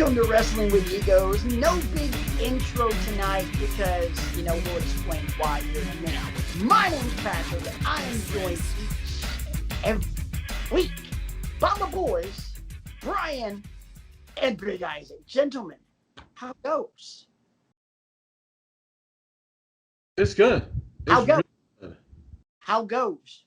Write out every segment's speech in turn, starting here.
Welcome to Wrestling with Egos. No big intro tonight because, we'll explain why here in a minute. My name's Patrick, and I am joined each and every week by my boys, Brian and Big Isaac. Gentlemen, how it goes? It's good. How goes? Really good. How goes?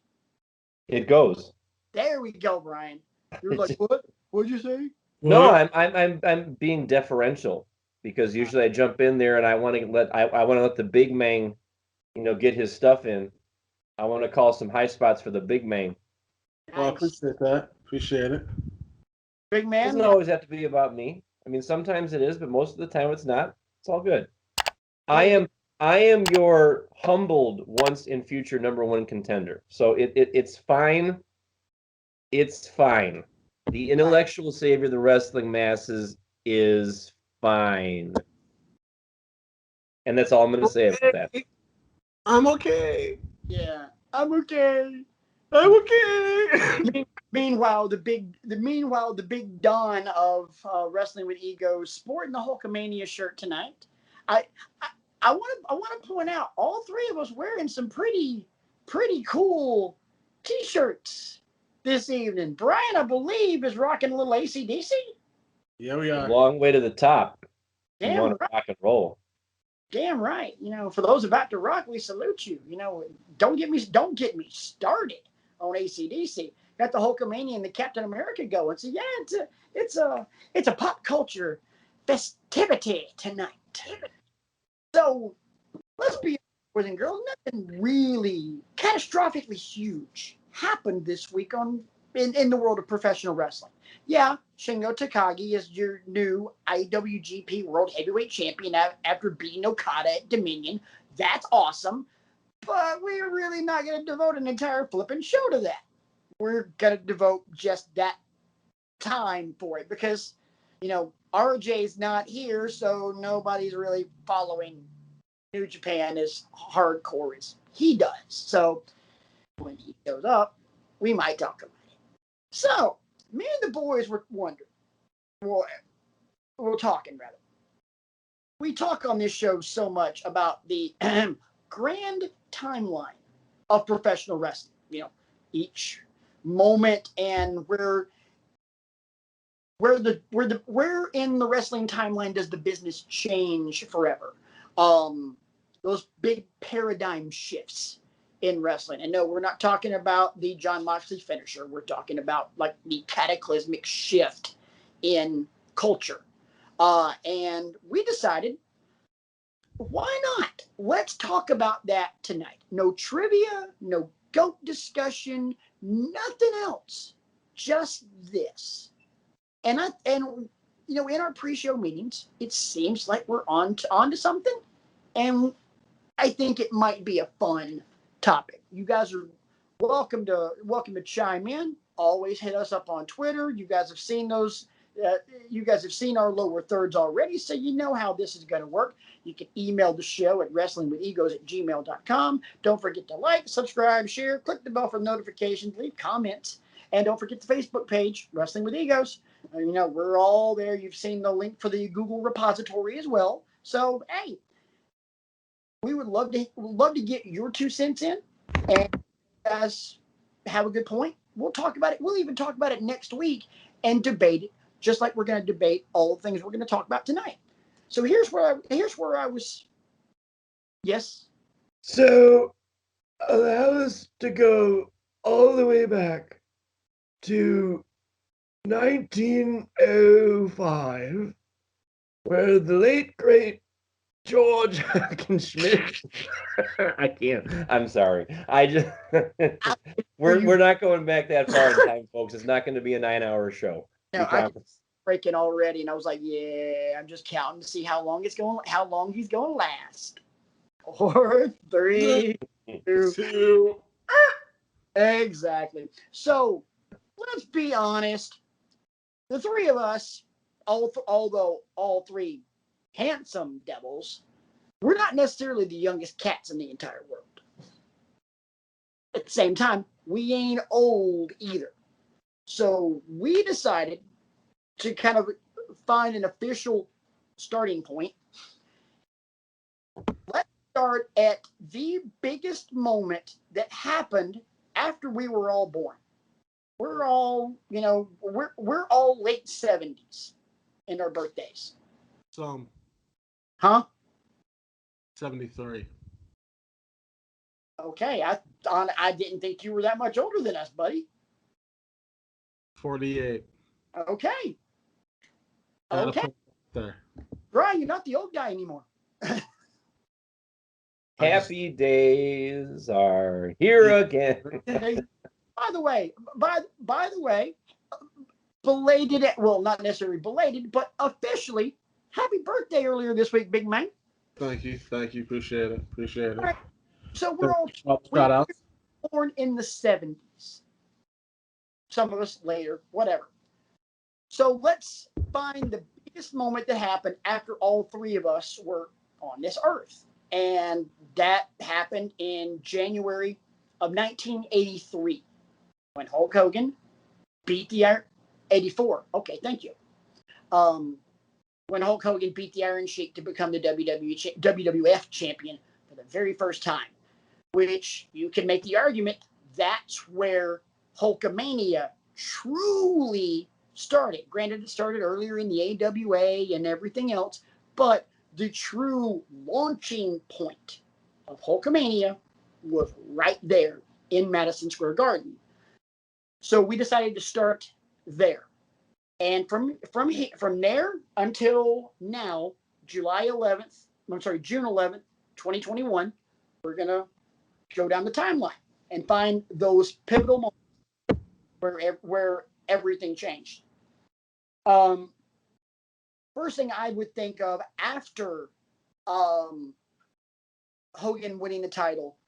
It goes. There we go, Brian. You're like, what? What'd you say? No, What? I'm being deferential because usually I jump in there and I want to let the big man, get his stuff in. I want to call some high spots for the big man. Well, I Nice. appreciate that. Appreciate it. Big It man. doesn't always have to be about me. I mean, sometimes it is, but most of the time it's not. It's all good. I am your humbled once in future number one contender. So it's fine. It's fine. The intellectual savior of the wrestling masses is fine. And that's all I'm going to say about that. I'm okay. Yeah, I'm okay. I'm okay. Meanwhile, the big Don of Wrestling with Egos sporting the Hulkamania shirt tonight. I want to point out all three of us wearing some pretty cool T-shirts this evening. Brian, I believe, is rocking a little AC/DC. Yeah, we A are. long way to the top. You Damn want right. to rock and roll. Damn right. For those about to rock, we salute you. Don't get me started on AC/DC. Got the Hulkamania and the Captain America going. So yeah, it's a pop culture festivity tonight. So let's be honest, boys and girls, nothing really catastrophically huge happened this week in the world of professional wrestling. Yeah, Shingo Takagi is your new IWGP World Heavyweight Champion after beating Okada at Dominion. That's awesome. But we're really not going to devote an entire flipping show to that. We're going to devote just that time for it because, RJ's not here, so nobody's really following New Japan as hardcore as he does. So when he shows up, we might talk about it. So me and the boys were wondering, we're talking rather. We talk on this show so much about the grand timeline of professional wrestling. Each moment and where in the wrestling timeline does the business change forever? Those big paradigm shifts in wrestling. And no, we're not talking about the Jon Moxley finisher. We're talking about like the cataclysmic shift in culture. And we decided, why not? Let's talk about that tonight. No trivia, no GOAT discussion, nothing else. Just this. And in our pre-show meetings, it seems like we're on to something, and I think it might be a fun topic. You guys are welcome to chime in. Always hit us up on Twitter. You guys have seen those. You guys have seen our lower thirds already, so you know how this is going to work. You can email the show at wrestlingwithegos@gmail.com. Don't forget to like, subscribe, share, click the bell for notifications, leave comments, and don't forget the Facebook page, Wrestling with Egos. We're all there. You've seen the link for the Google repository as well. So, hey, we would love to get your 2 cents in, and you guys have a good point. We'll talk about it. We'll even talk about it next week and debate it, just like we're going to debate all the things we're going to talk about tonight. So here's where I was. Yes. So allow us to go all the way back to 1905, where the late great George Hackenschmidt. I can't. I'm sorry. I just we're not going back that far in time, folks. It's not going to be a 9-hour show. I breaking already, and I was like, yeah, I'm just counting to see how long he's going to last. 4, 3, 2. Exactly. So let's be honest. The three of us, although all three handsome devils, we're not necessarily the youngest cats in the entire world. At the same time, we ain't old either. So we decided to kind of find an official starting point, let's start at the biggest moment that happened after we were all born. We're all, we're all late 70s in our birthdays. Some Huh? 73. Okay, I didn't think you were that much older than us, buddy. 48. Okay. Gotta Okay. put it there. Brian, you're not the old guy anymore. Happy days are here again. Hey, by the way, belated, well, not necessarily belated, but officially, happy birthday earlier this week, big man. Thank you. Appreciate it. All right. So we're all Shout out. born in the 70s. Some of us later, whatever. So let's find the biggest moment that happened after all three of us were on this earth. And that happened in January of 1983 when Hulk Hogan beat the Iron 84. Okay, thank you. When Hulk Hogan beat the Iron Sheik to become the WWF champion for the very first time, which you can make the argument that's where Hulkamania truly started. Granted, it started earlier in the AWA and everything else, but the true launching point of Hulkamania was right there in Madison Square Garden. So we decided to start there. And from there until now, June 11th, 2021, we're going to go down the timeline and find those pivotal moments where everything changed. First thing I would think of after Hogan winning the title,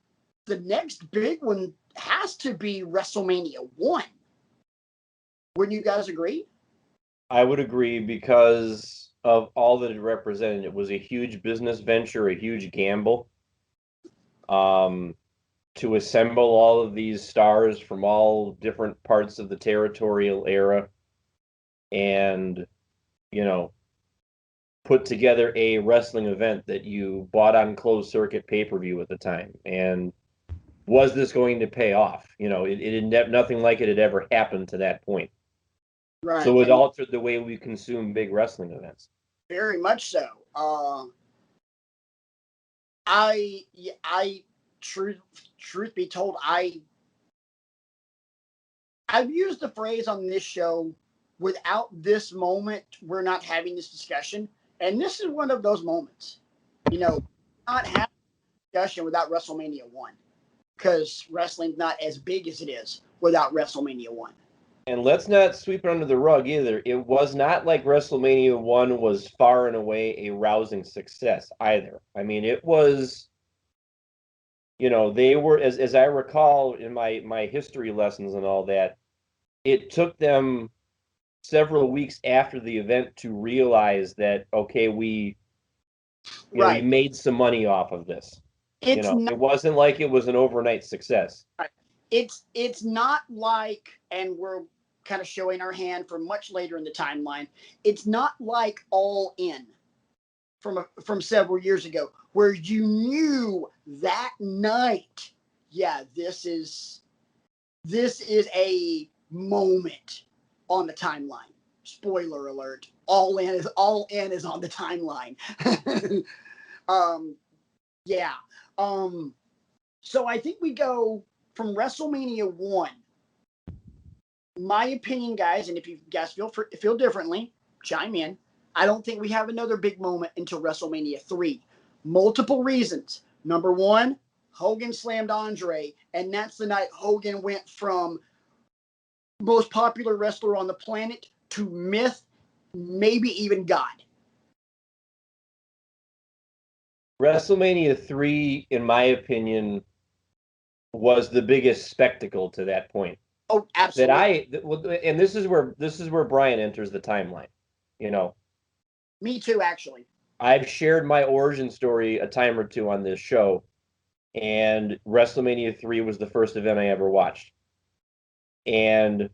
the next big one has to be WrestleMania 1. Wouldn't you guys agree? I would agree because of all that it represented. It was a huge business venture, a huge gamble. To assemble all of these stars from all different parts of the territorial era and, put together a wrestling event that you bought on closed circuit pay-per-view at the time. And was this going to pay off? Nothing like it had ever happened to that point. Right. So it altered the way we consume big wrestling events. Very much so. Truth be told, I've used the phrase on this show, without this moment, we're not having this discussion. And this is one of those moments. Not having a discussion without WrestleMania 1. Because wrestling's not as big as it is without WrestleMania 1. And let's not sweep it under the rug either. It was not like WrestleMania 1 was far and away a rousing success either. I mean, it was, they were, as I recall in my history lessons and all that, it took them several weeks after the event to realize that, okay, we made some money off of this. It wasn't like it was an overnight success. Right. It's not like, and we're kind of showing our hand for much later in the timeline, it's not like All In from several years ago, where you knew that night, yeah, this is a moment on the timeline. Spoiler alert, All In is on the timeline. So I think we go from WrestleMania 1. My opinion, guys, and if you guys feel differently, chime in. I don't think we have another big moment until WrestleMania 3. Multiple reasons. Number one, Hogan slammed Andre, and that's the night Hogan went from most popular wrestler on the planet to myth, maybe even God. WrestleMania 3, in my opinion, was the biggest spectacle to that point. Oh, absolutely. And this is where Brian enters the timeline. Me too, actually. I've shared my origin story a time or two on this show, and WrestleMania 3 was the first event I ever watched. And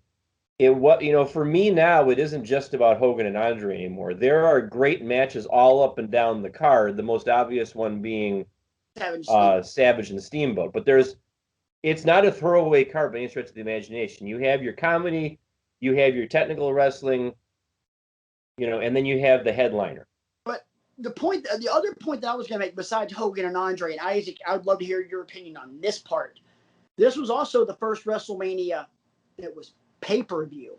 for me now, it isn't just about Hogan and Andre anymore. There are great matches all up and down the card. The most obvious one being Savage and Steamboat. But it's not a throwaway card by any stretch of the imagination. You have your comedy, you have your technical wrestling, and then you have the headliner. But the other point that I was going to make, besides Hogan and Andre and Isaac, I would love to hear your opinion on this part. This was also the first WrestleMania that was pay-per-view.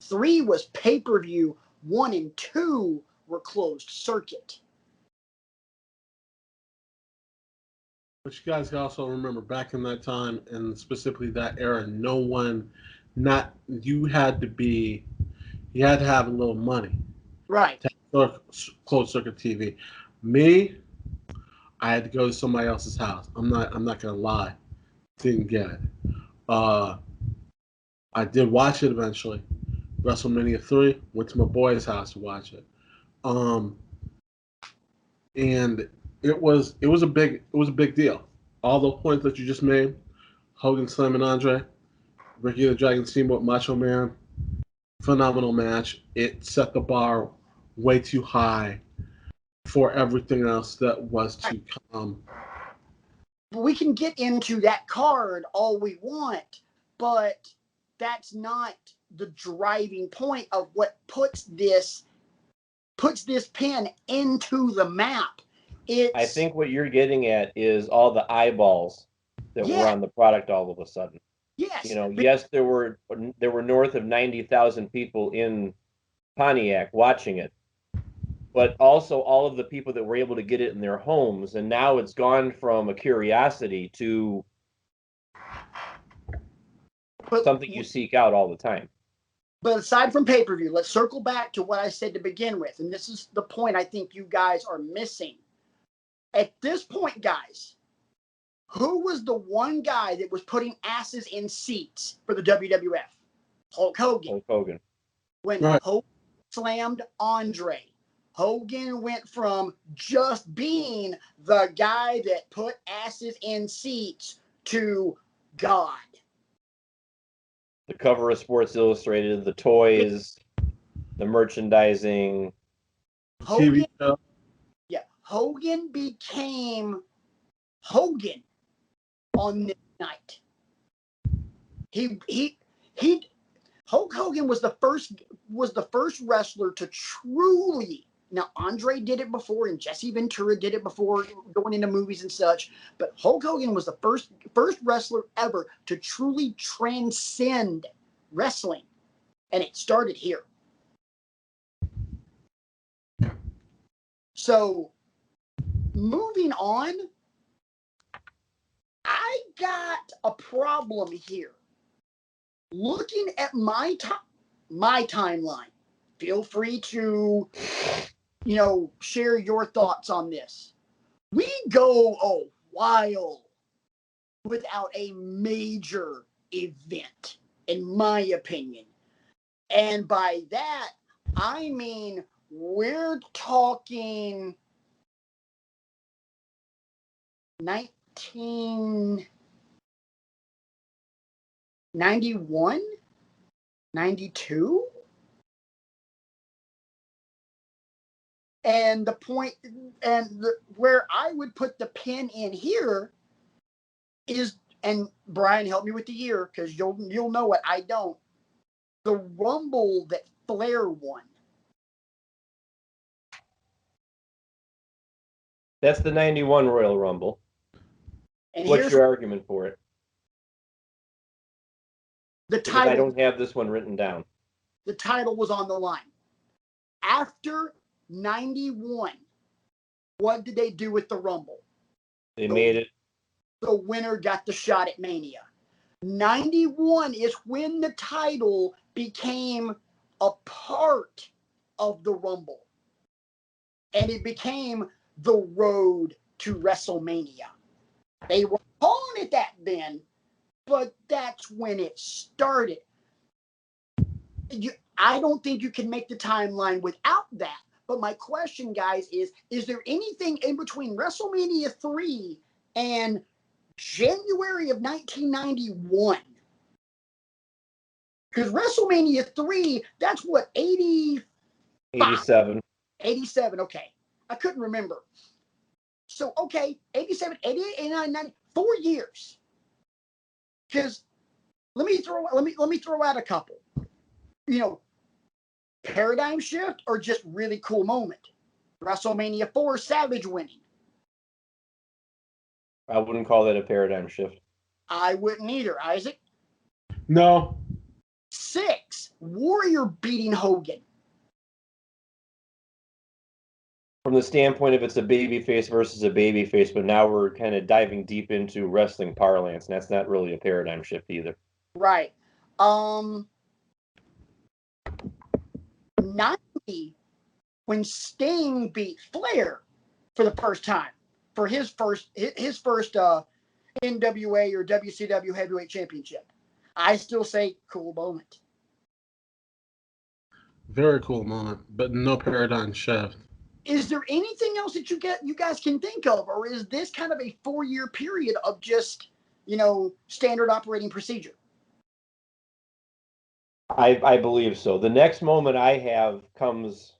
3 was pay-per-view. 1 and 2 were closed circuit. But you guys also remember back in that time, and specifically that era, you had to have a little money. Right. To have closed circuit TV. Me, I had to go to somebody else's house. I'm not gonna lie. Didn't get it. I did watch it eventually. WrestleMania 3, went to my boy's house to watch it. And it was a big deal. All the points that you just made, Hogan, Slam, and Andre, Ricky the Dragon Steamboat, Macho Man, phenomenal match. It set the bar way too high for everything else that was to come. We can get into that card all we want, but that's not the driving point of what puts this pin into the map. I think what you're getting at is all the eyeballs that were on the product all of a sudden. Yes. Yes, there were north of 90,000 people in Pontiac watching it, but also all of the people that were able to get it in their homes, and now it's gone from a curiosity to something you seek out all the time. But aside from pay-per-view, let's circle back to what I said to begin with, and this is the point I think you guys are missing. At this point, guys, who was the one guy that was putting asses in seats for the WWF? Hulk Hogan. Hulk Hogan. When Hogan slammed Andre, Hogan went from just being the guy that put asses in seats to God. The cover of Sports Illustrated, the toys, the merchandising. Hogan, Hogan became Hogan on this night. Hulk Hogan was the first wrestler to truly. Now, Andre did it before, and Jesse Ventura did it before going into movies and such. But Hulk Hogan was the first wrestler ever to truly transcend wrestling, and it started here. So, moving on, I got a problem here. Looking at my timeline, feel free to, share your thoughts on this. We go a while without a major event, in my opinion. And by that, I mean we're talking 1991, 92. And the point, where I would put the pin in here is, and Brian, help me with the year because you'll know it. I don't. The Rumble that Flair won. That's the 91 Royal Rumble. And what's your argument for it? The title. I don't have this one written down. The title was on the line. After 91, what did they do with the Rumble? They made it. The winner got the shot at Mania. 91 is when the title became a part of the Rumble. And it became the road to WrestleMania. They were calling it that then, but that's when it started. I don't think you can make the timeline without that. But my question, guys, is there anything in between WrestleMania 3 and January of 1991. Because WrestleMania 3, that's what, 87. 87, okay. I couldn't remember. So, okay, 87, 88, 89, 90, 4 years. Because let me throw out a couple. You know, paradigm shift or just really cool moment. WrestleMania 4, Savage winning. I wouldn't call that a paradigm shift. I wouldn't either, Isaac. No. 6, Warrior beating Hogan. From the standpoint of it's a babyface versus a babyface, but now we're kind of diving deep into wrestling parlance, and that's not really a paradigm shift either. Right. 90, when Sting beat Flair for the first time for his first NWA or WCW Heavyweight Championship. I still say cool moment. Very cool moment, but no paradigm shift. Is there anything else that you guys can think of, or is this kind of a 4-year period of just, standard operating procedure? I believe so. The next moment I have comes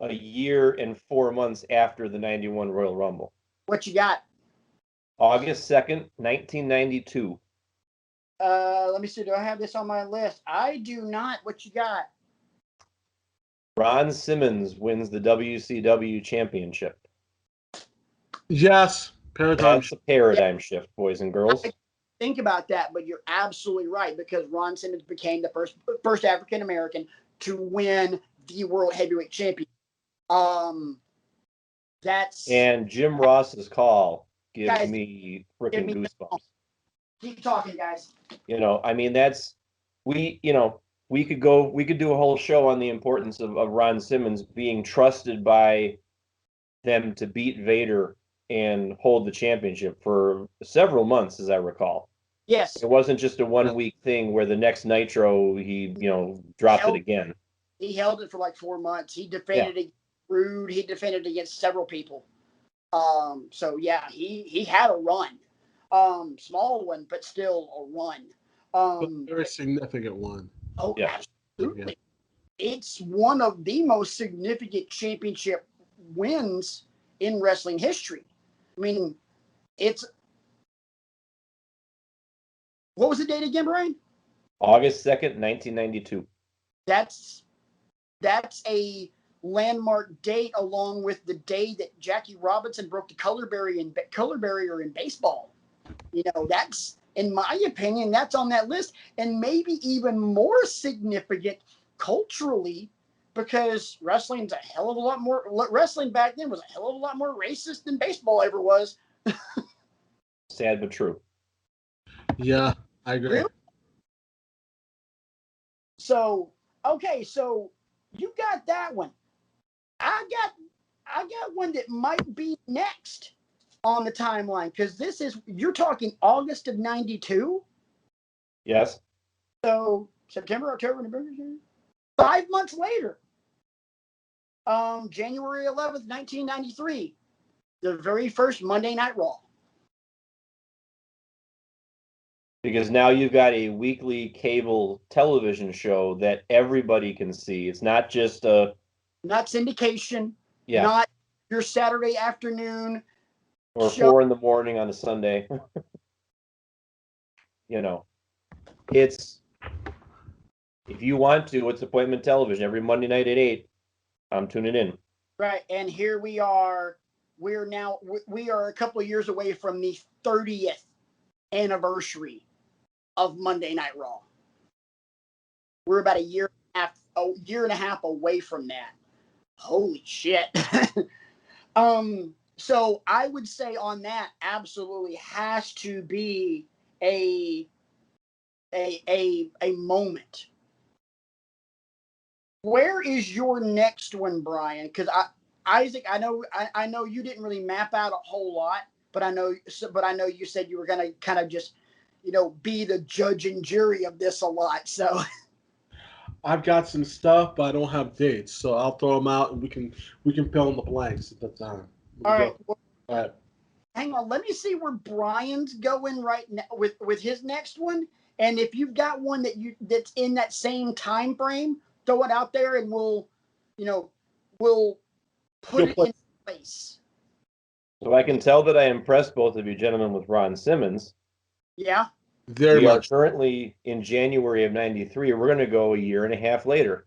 a year and 4 months after the 91 Royal Rumble. What you got? August 2nd, 1992. Let me see. Do I have this on my list? I do not. What you got? Ron Simmons wins the WCW championship. Yes, paradigm That's a paradigm shift, boys and girls. Think about that, but you're absolutely right, because Ron Simmons became the first African American to win the World Heavyweight Champion. That's And Jim Ross's call gives Guys, me freaking goosebumps. Keep talking, guys. I mean, that's we could do a whole show on the importance of Ron Simmons being trusted by them to beat Vader and hold the championship for several months, as I recall. Yes. It wasn't just a 1 week thing where the next Nitro he dropped it again. He held it for like 4 months. He defended against Rude. He defended against several people. So yeah, he had a run. Small one, but still a run. very significant one. Oh, yeah. Absolutely. Yeah. It's one of the most significant championship wins in wrestling history. I mean, what was the date again, Brian? August 2nd, 1992. That's a landmark date, along with the day that Jackie Robinson broke the color barrier in baseball. That's, in my opinion, that's on that list, and maybe even more significant culturally, because wrestling back then was a hell of a lot more racist than baseball ever was. Sad but true. Yeah, I agree. Really? So, okay, so you got that one. I got one that might be next on the timeline, because you're talking August of 92. Yes. So September, October, November, 5 months later, January 11th, 1993, the very first Monday Night Raw. Because now you've got a weekly cable television show that everybody can see. It's not just not syndication. Yeah. Not your Saturday afternoon. Or show. 4 a.m. on a Sunday. It's, if you want to, it's appointment television every Monday night at 8. I'm tuning in. Right, and here we are. We are a couple of years away from the 30th anniversary of Monday Night Raw. We're about a year and a half away from that. Holy shit. So I would say on that, absolutely has to be a moment. Where is your next one, Brian? Because Isaac, I know you didn't really map out a whole lot, but I know you said you were gonna kind of just, be the judge and jury of this a lot. So I've got some stuff, but I don't have dates, so I'll throw them out and we can fill in the blanks at that time. all right. All right. hang on. Let me see where Brian's going right now with his next one. And if you've got one that's in that same time frame, throw it out there, and we'll put it in place. So I can tell that I impressed both of you gentlemen with Ron Simmons. Yeah. Very We are much. currently in January of '93. We're going to go a year and a half later.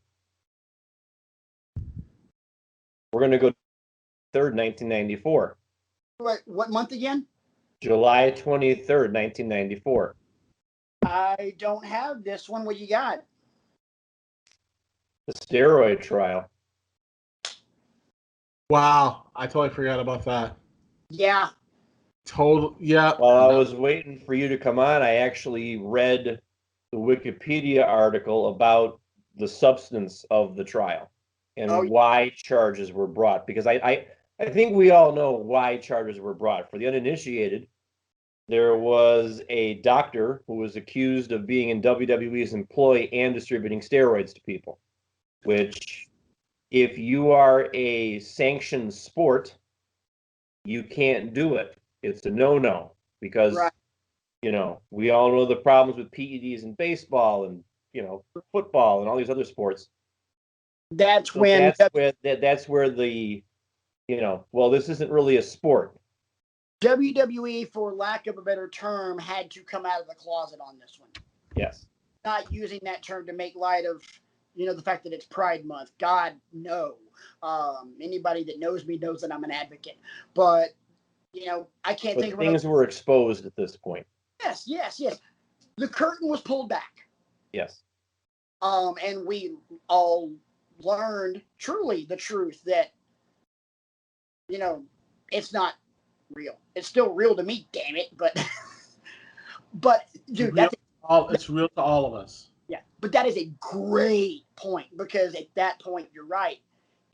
We're going to go 3rd, 1994. What month again? July 23rd, 1994. I don't have this one. What you got? The steroid trial. Wow, I totally forgot about that. Yeah. Yeah. While I was waiting for you to come on, I actually read the Wikipedia article about the substance of the trial and why charges were brought. Because I think we all know why charges were brought. For the uninitiated, there was a doctor who was accused of being in WWE's employ and distributing steroids to people, which, if you are a sanctioned sport, you can't do it. It's a no-no because, Right. We all know the problems with PEDs in baseball and, football and all these other sports. That's So when that's where the, well, this isn't really a sport. WWE, for lack of a better term, had to come out of the closet on this one. Yes. Not using that term to make light of, the fact that it's Pride Month. God, no. Anybody that knows me knows that I'm an advocate. But, I can't think of things were exposed at this point. Yes. The curtain was pulled back. Yes. And we all learned truly the truth that, it's not real. It's still real to me, damn it. But dude, it's real to all of us. Yeah, but that is a great point, because at that point, you're right.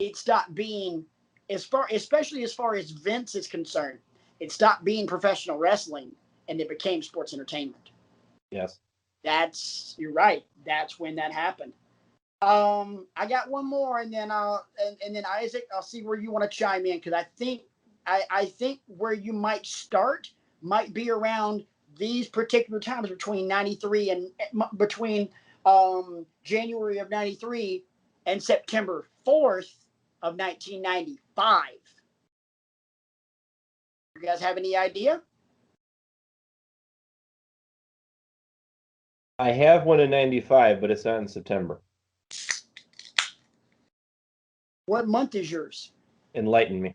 It stopped being, especially as far as Vince is concerned, it stopped being professional wrestling and it became sports entertainment. Yes. You're right. That's when that happened. I got one more, and then and then Isaac, I'll see where you want to chime in, because I think where you might start might be around these particular times between 93 and between January of 93 and September 4th of 1995. You guys have any idea? I have one in 95, but it's not in September. What month is yours? Enlighten me.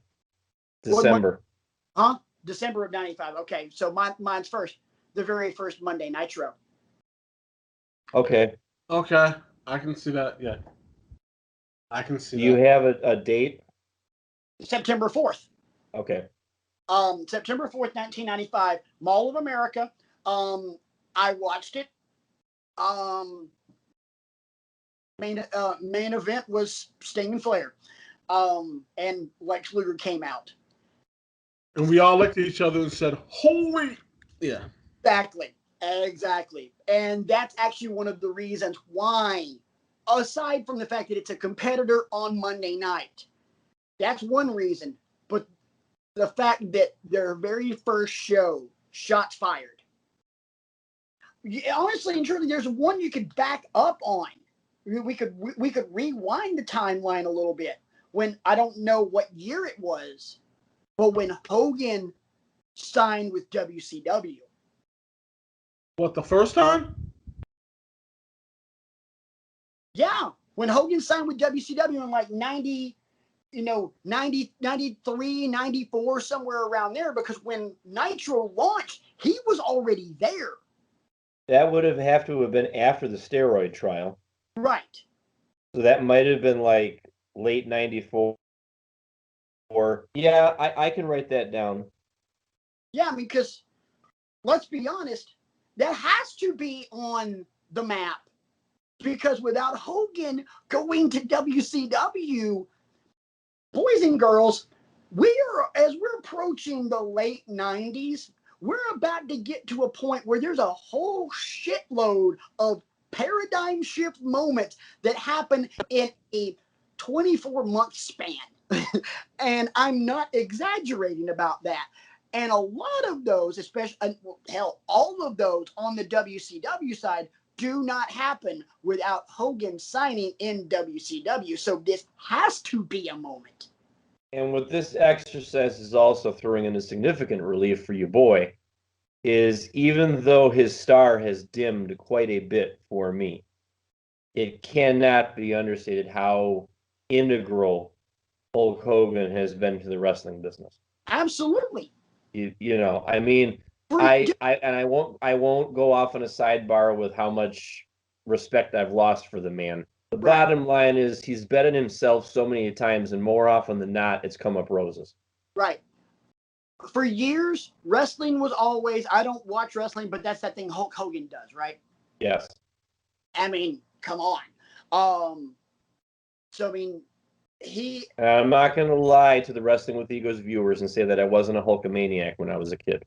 December. Huh? December of 95. Okay, so mine's first. The very first Monday Nitro. Okay. I can see that. Yeah. I can see Do that. you have a date? September 4th. Okay. September 4th, 1995, Mall of America. I watched it. Main event was Sting and Flair. And Lex Luger came out. And we all looked at each other and said, holy. Yeah. Exactly. And that's actually one of the reasons why, aside from the fact that it's a competitor on Monday night, that's one reason. But the fact that their very first show, shots fired. Honestly and truly, there's one you could back up on. We could rewind the timeline a little bit. When, I don't know what year it was, but when Hogan signed with WCW. What, the first time? Yeah, when Hogan signed with WCW in like 90, 90, 93, 94, somewhere around there, because when Nitro launched, he was already there. That would have to have been after the steroid trial. Right. So that might have been like late 94. Yeah, I can write that down. Yeah, because let's be honest, that has to be on the map, because without Hogan going to WCW, boys and girls, as we're approaching the late 90s, we're about to get to a point where there's a whole shitload of paradigm shift moments that happen in a 24-month span. And I'm not exaggerating about that. And a lot of those, especially, hell, all of those on the WCW side do not happen without Hogan signing in WCW. So this has to be a moment. And what this exercise is also throwing in a significant relief for you, boy, is even though his star has dimmed quite a bit for me, it cannot be understated how integral Hulk Hogan has been to the wrestling business. Absolutely. You know, I mean, For- I won't go off on a sidebar with how much respect I've lost for the man. The Right. bottom line is he's betted himself so many times, and more often than not, it's come up roses. Right. For years, wrestling was always, I don't watch wrestling, but that's that thing Hulk Hogan does, right? Yes. I mean, come on. So I mean, And I'm not going to lie to the Wrestling with Egos viewers and say that I wasn't a Hulkamaniac when I was a kid,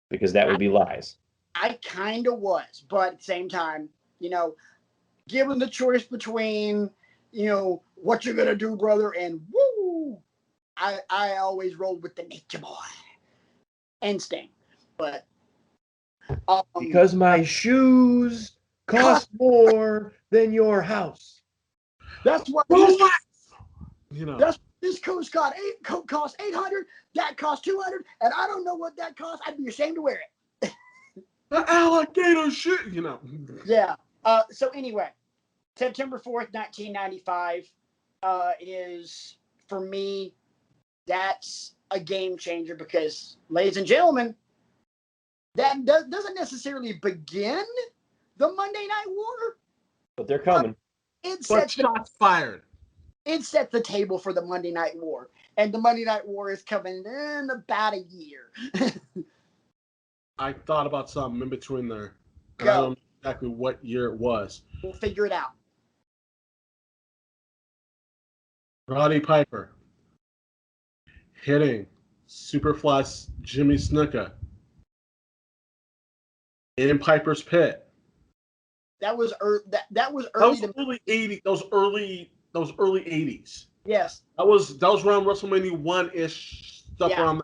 because that would be lies. I kind of was, but at the same time, you know, given the choice between, you know, what you're gonna do, brother, and woo, I always rolled with the Nature Boy and Sting, but Because my shoes cost more than your house. that's what You know, that's this coat cost 800, that cost 200, and I don't know what that costs. I'd be ashamed to wear it. the alligator shit. You know. Yeah. So anyway, September 4th, 1995 is, for me, that's a game changer because, ladies and gentlemen, that doesn't necessarily begin the Monday Night War. But they're coming. It But sets shots fired. it sets the table for the Monday Night War. And the Monday Night War is coming in about a year. I thought about something in between there. And Go. I don't know exactly what year it was. We'll figure it out. Roddy Piper hitting Superfly Jimmy Snuka in Piper's Pit. That was that was That early. was early 80s. Those early 80s. Yes. That was around WrestleMania 1-ish stuff Yeah. around.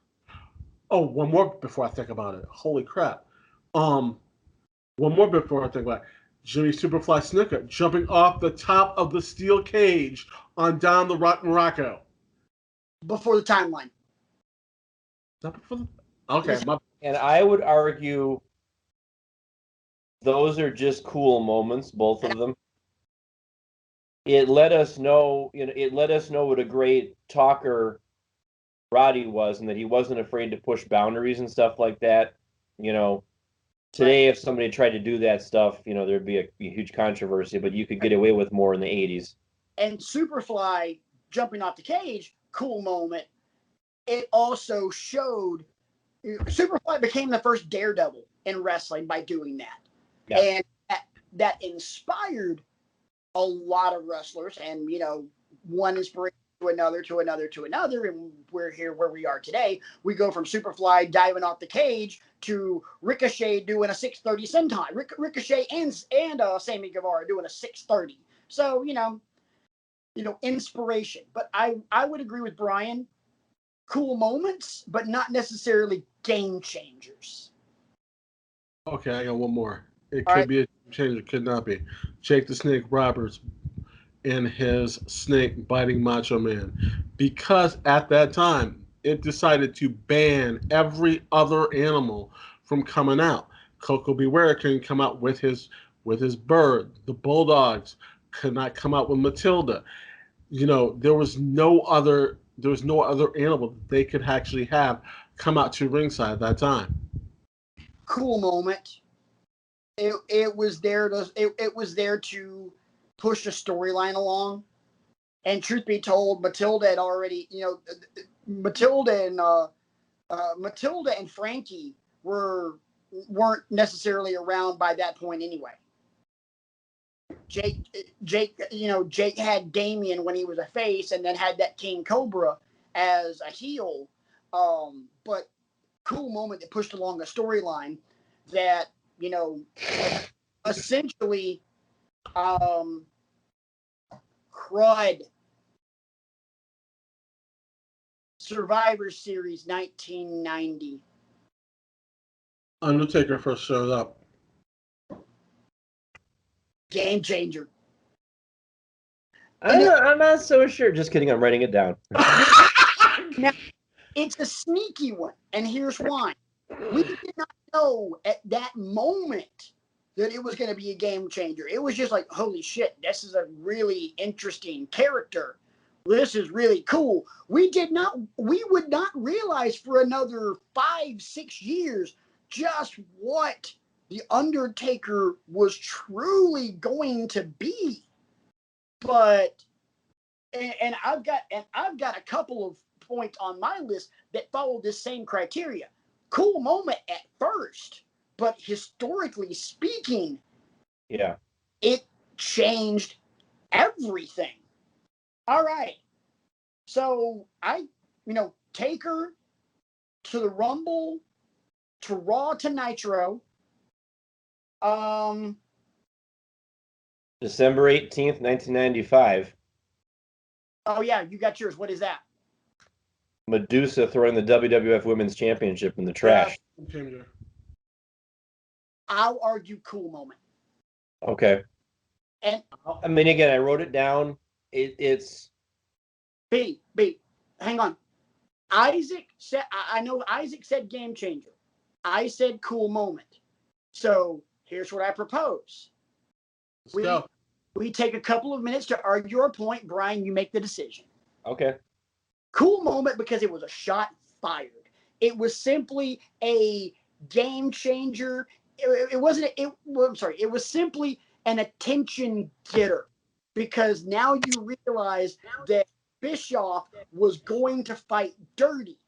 Oh, one more before I think about it. Holy crap. One more before I think about it. Jimmy Superfly Snuka jumping off the top of the steel cage on down the Rock Morocco. Before the timeline. Is that before the... Okay, my... And I would argue those are just cool moments, both of them. It let us know, it let us know what a great talker Roddy was, and that he wasn't afraid to push boundaries and stuff like that. You know, today, if somebody tried to do that stuff, there'd be a huge controversy, but you could get away with more in the 80s. And Superfly jumping off the cage, cool moment. It also showed Superfly became the first daredevil in wrestling by doing that. Yeah. And that inspired a lot of wrestlers, and one inspiration to another, and we're here where we are today. We go from Superfly diving off the cage to Ricochet doing a 630 senton. Ricochet and Sammy Guevara doing a 630. So inspiration. But I would agree with Brian. Cool moments, but not necessarily game changers. Okay, I got one more. It All could right. be a game changer, could not be. Jake the Snake Roberts and his snake biting Macho Man. Because at that time, it decided to ban every other animal from coming out. Coco Beware couldn't come out with his bird. The Bulldogs could not come out with Matilda. There was no other animal that they could actually have come out to ringside at that time. Cool moment. It was there to push the storyline along. And truth be told, Matilda had already, Matilda and Frankie weren't necessarily around by that point anyway. Jake had Damien when he was a face, and then had that King Cobra as a heel. But cool moment that pushed along a storyline that essentially crud Survivor Series 1990. Undertaker first showed up. Game changer. And I'm not so sure. Just kidding. I'm writing it down. now, it's a sneaky one, and here's why. We did not know at that moment that it was going to be a game changer. It was just like, holy shit, this is a really interesting character. This is really cool. We would not realize for another 5-6 years just what the Undertaker was truly going to be. But and I've got a couple of points on my list that follow this same criteria. Cool moment at first, but historically speaking, Yeah. it changed everything. All right. So Taker to the Rumble, to Raw, to Nitro. December 18th, 1995. Oh yeah, you got yours. What is that? Medusa throwing the WWF Women's Championship in the trash. Changer. I'll argue cool moment. Okay. And I mean, again, I wrote it down. It's B. Hang on. Isaac said, I know Isaac said game changer. I said cool moment. So here's what I propose. Let's go. We take a couple of minutes to argue our point. Brian, you make the decision. okay. Cool moment because it was a shot fired. It was simply a game changer. It wasn't. I'm sorry. It was simply an attention getter because now you realize that Bischoff was going to fight dirty.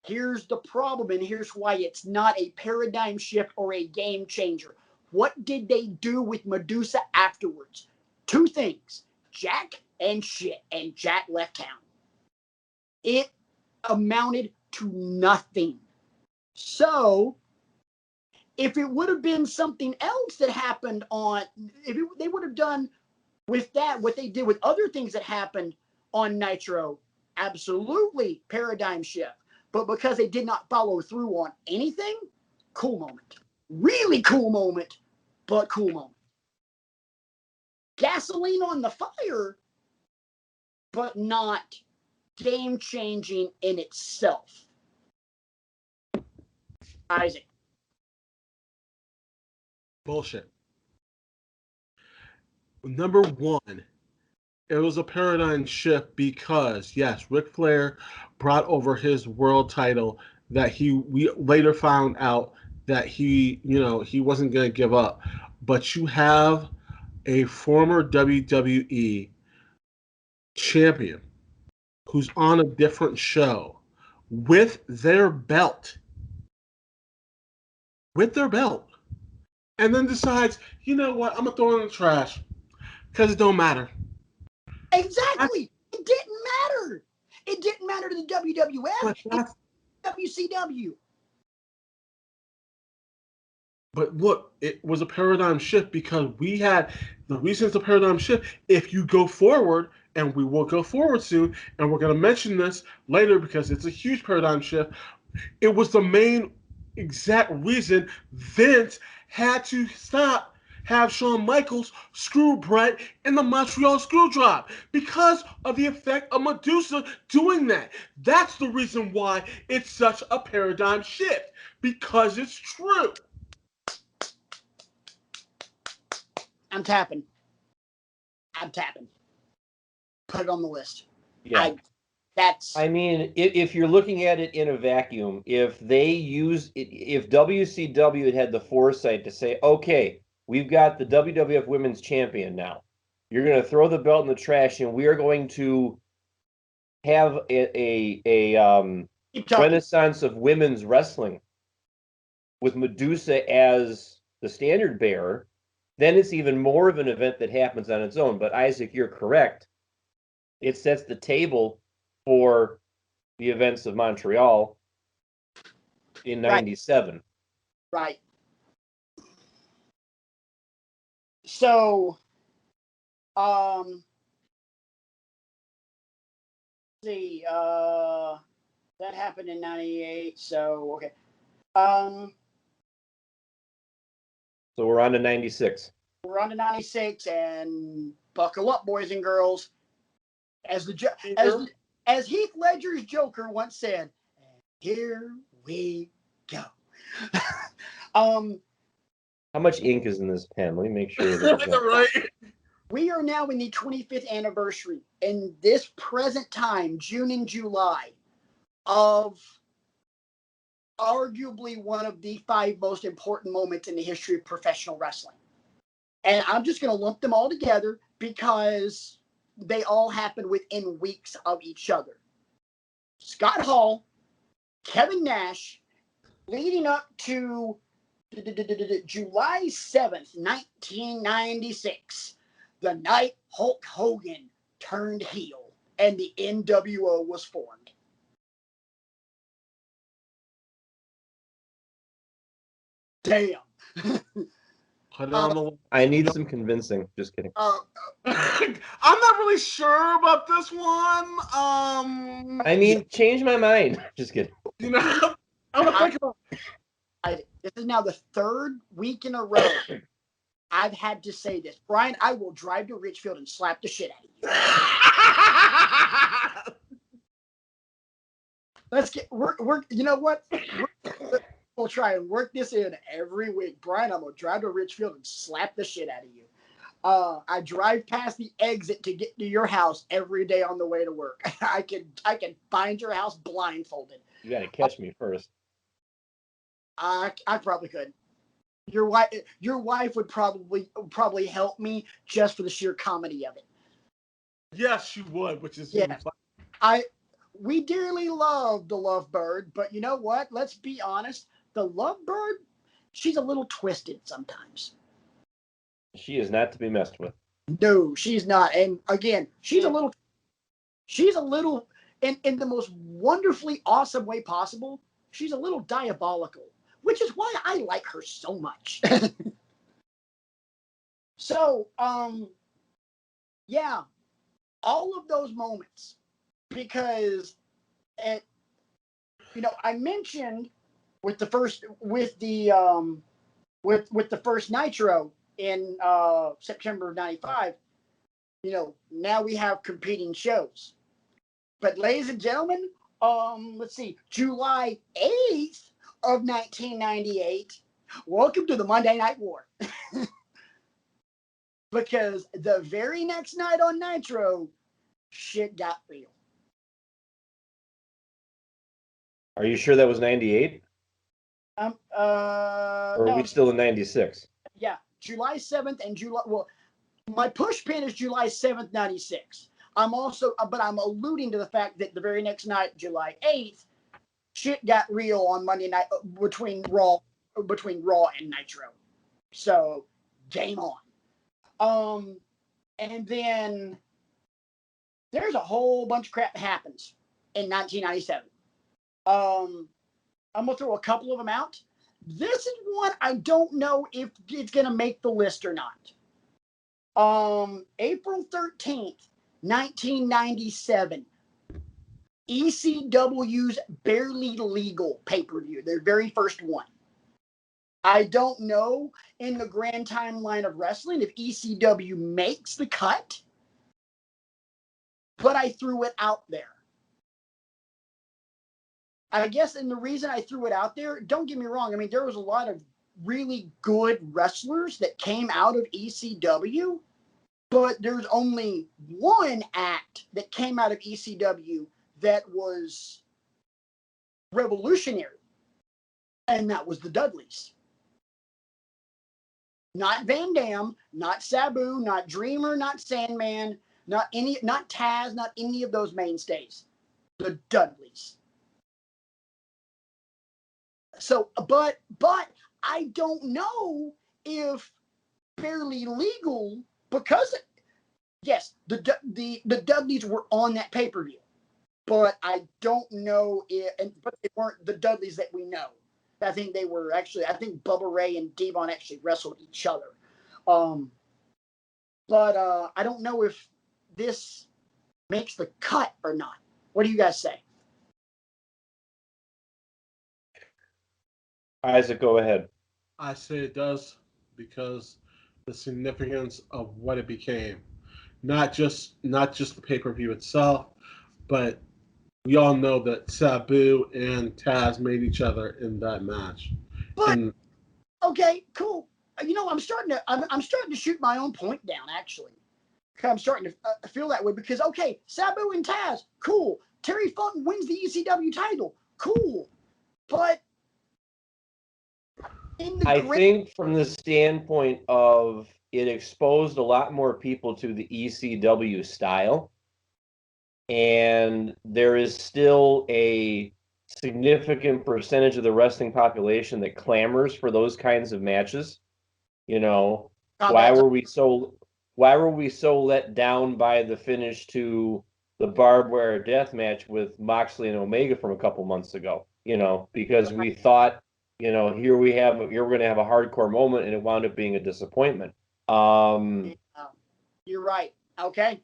Here's the problem, and here's why it's not a paradigm shift or a game changer. What did they do with Medusa afterwards? Two things: Jack and shit, and Jack left town. It amounted to nothing. So, if it would have been something else that happened they would have done with that what they did with other things that happened on Nitro, absolutely paradigm shift. But because they did not follow through on anything, cool moment. Really cool moment, but cool moment. Gasoline on the fire, but not game changing in itself. Isaac. Bullshit. Number one, it was a paradigm shift because yes, Ric Flair brought over his world title that we later found out that he wasn't going to give up. But you have a former WWE champion who's on a different show with their belt. And then decides, you know what, I'm going to throw it in the trash because it don't matter. Exactly. It didn't matter. It didn't matter to the WWF. WCW. But look, it was a paradigm shift because we had the reason it's a paradigm shift. If you go forward, and we will go forward soon, and we're going to mention this later because it's a huge paradigm shift. It was the main exact reason Vince had to have Shawn Michaels screw Bret in the Montreal Screwjob because of the effect of Medusa doing that. That's the reason why it's such a paradigm shift, because it's true. I'm tapping. Put it on the list. Yeah. I mean, if you're looking at it in a vacuum, if WCW had the foresight to say, okay, we've got the WWF Women's Champion now, you're going to throw the belt in the trash, and we are going to have a renaissance of women's wrestling with Medusa as the standard bearer, then it's even more of an event that happens on its own. But Isaac, you're correct. It sets the table for the events of Montreal in 97. Right. So, see, That happened in '98. So okay. Um, So we're on to 96. we're on to '96, and buckle up, boys and girls. As the as Heath Ledger's Joker once said, "Here we go." um, How much ink is in this pen? Let me make sure that Right. we are now in the 25th anniversary, in this present time, June and July, of arguably one of the 5 most important moments in the history of professional wrestling. And I'm just going to lump them all together because they all happened within weeks of each other. Scott Hall, Kevin Nash, leading up to July 7th, 1996, the night Hulk Hogan turned heel and the NWO was formed. Damn. Put it on the list. I need some convincing. Just kidding. I'm not really sure about this one. I mean, change my mind. Just kidding. You know, I'm gonna think about. This is now the 3rd week in a row I've had to say this. Brian, I will drive to Richfield and slap the shit out of you. Let's get work. You know what? We'll try and work this in every week. Brian, I'm going to drive to Richfield and slap the shit out of you. I drive past the exit to get to your house every day on the way to work. I can find your house blindfolded. You got to catch me first. I probably could. Your wife would probably help me just for the sheer comedy of it. Yes, you would, which is Yeah. We dearly love the Lovebird, but you know what? Let's be honest. The Lovebird, she's a little twisted sometimes. She is not to be messed with. No, she's not. And again, she's a little in the most wonderfully awesome way possible. She's a little diabolical, which is why I like her so much. So, yeah, all of those moments, because I mentioned with the first Nitro in September of '95, now we have competing shows. But ladies and gentlemen, let's see, July 8th of 1998, welcome to the Monday Night War. Because the very next night on Nitro, shit got real. Are you sure that was 98? Or are no, we still in 96? Yeah, July 7th and July. Well, my push pin is July 7th, 96. But I'm alluding to the fact that the very next night, July 8th, shit got real on Monday night between Raw and Nitro. So, game on. And then there's a whole bunch of crap that happens in 1997. I'm gonna throw a couple of them out. This is one I don't know if it's gonna make the list or not. April 13th, 1997. ECW's Barely Legal pay-per-view, their very first one. I don't know in the grand timeline of wrestling if ECW makes the cut, but I threw it out there. I guess, and the reason I threw it out there, don't get me wrong, I mean, there was a lot of really good wrestlers that came out of ECW, but there's only one act that came out of ECW that was revolutionary, and that was the Dudleys. Not Van Dam, not Sabu, not Dreamer, not Sandman, not Taz, not any of those mainstays. The Dudleys. So, but I don't know if Barely Legal, because yes, the Dudleys were on that pay-per-view, but I don't know but they weren't the Dudleys that we know. I think Bubba Ray and Devon actually wrestled each other. But I don't know if this makes the cut or not. What do you guys say? Isaac, go ahead. I say it does because the significance of what it became, not just the pay-per-view itself, but we all know that Sabu and Taz made each other in that match. But And okay, cool. I'm starting to shoot my own point down actually. I'm starting to feel that way because okay, Sabu and Taz, cool. Terry Funk wins the ECW title, cool. But I think from the standpoint of it exposed a lot more people to the ECW style, and there is still a significant percentage of the wrestling population that clamors for those kinds of matches. You know, why were we so let down by the finish to the barbed wire death match with Moxley and Omega from a couple months ago? Because we thought, here we're going to have a hardcore moment, and it wound up being a disappointment. You're right. Okay.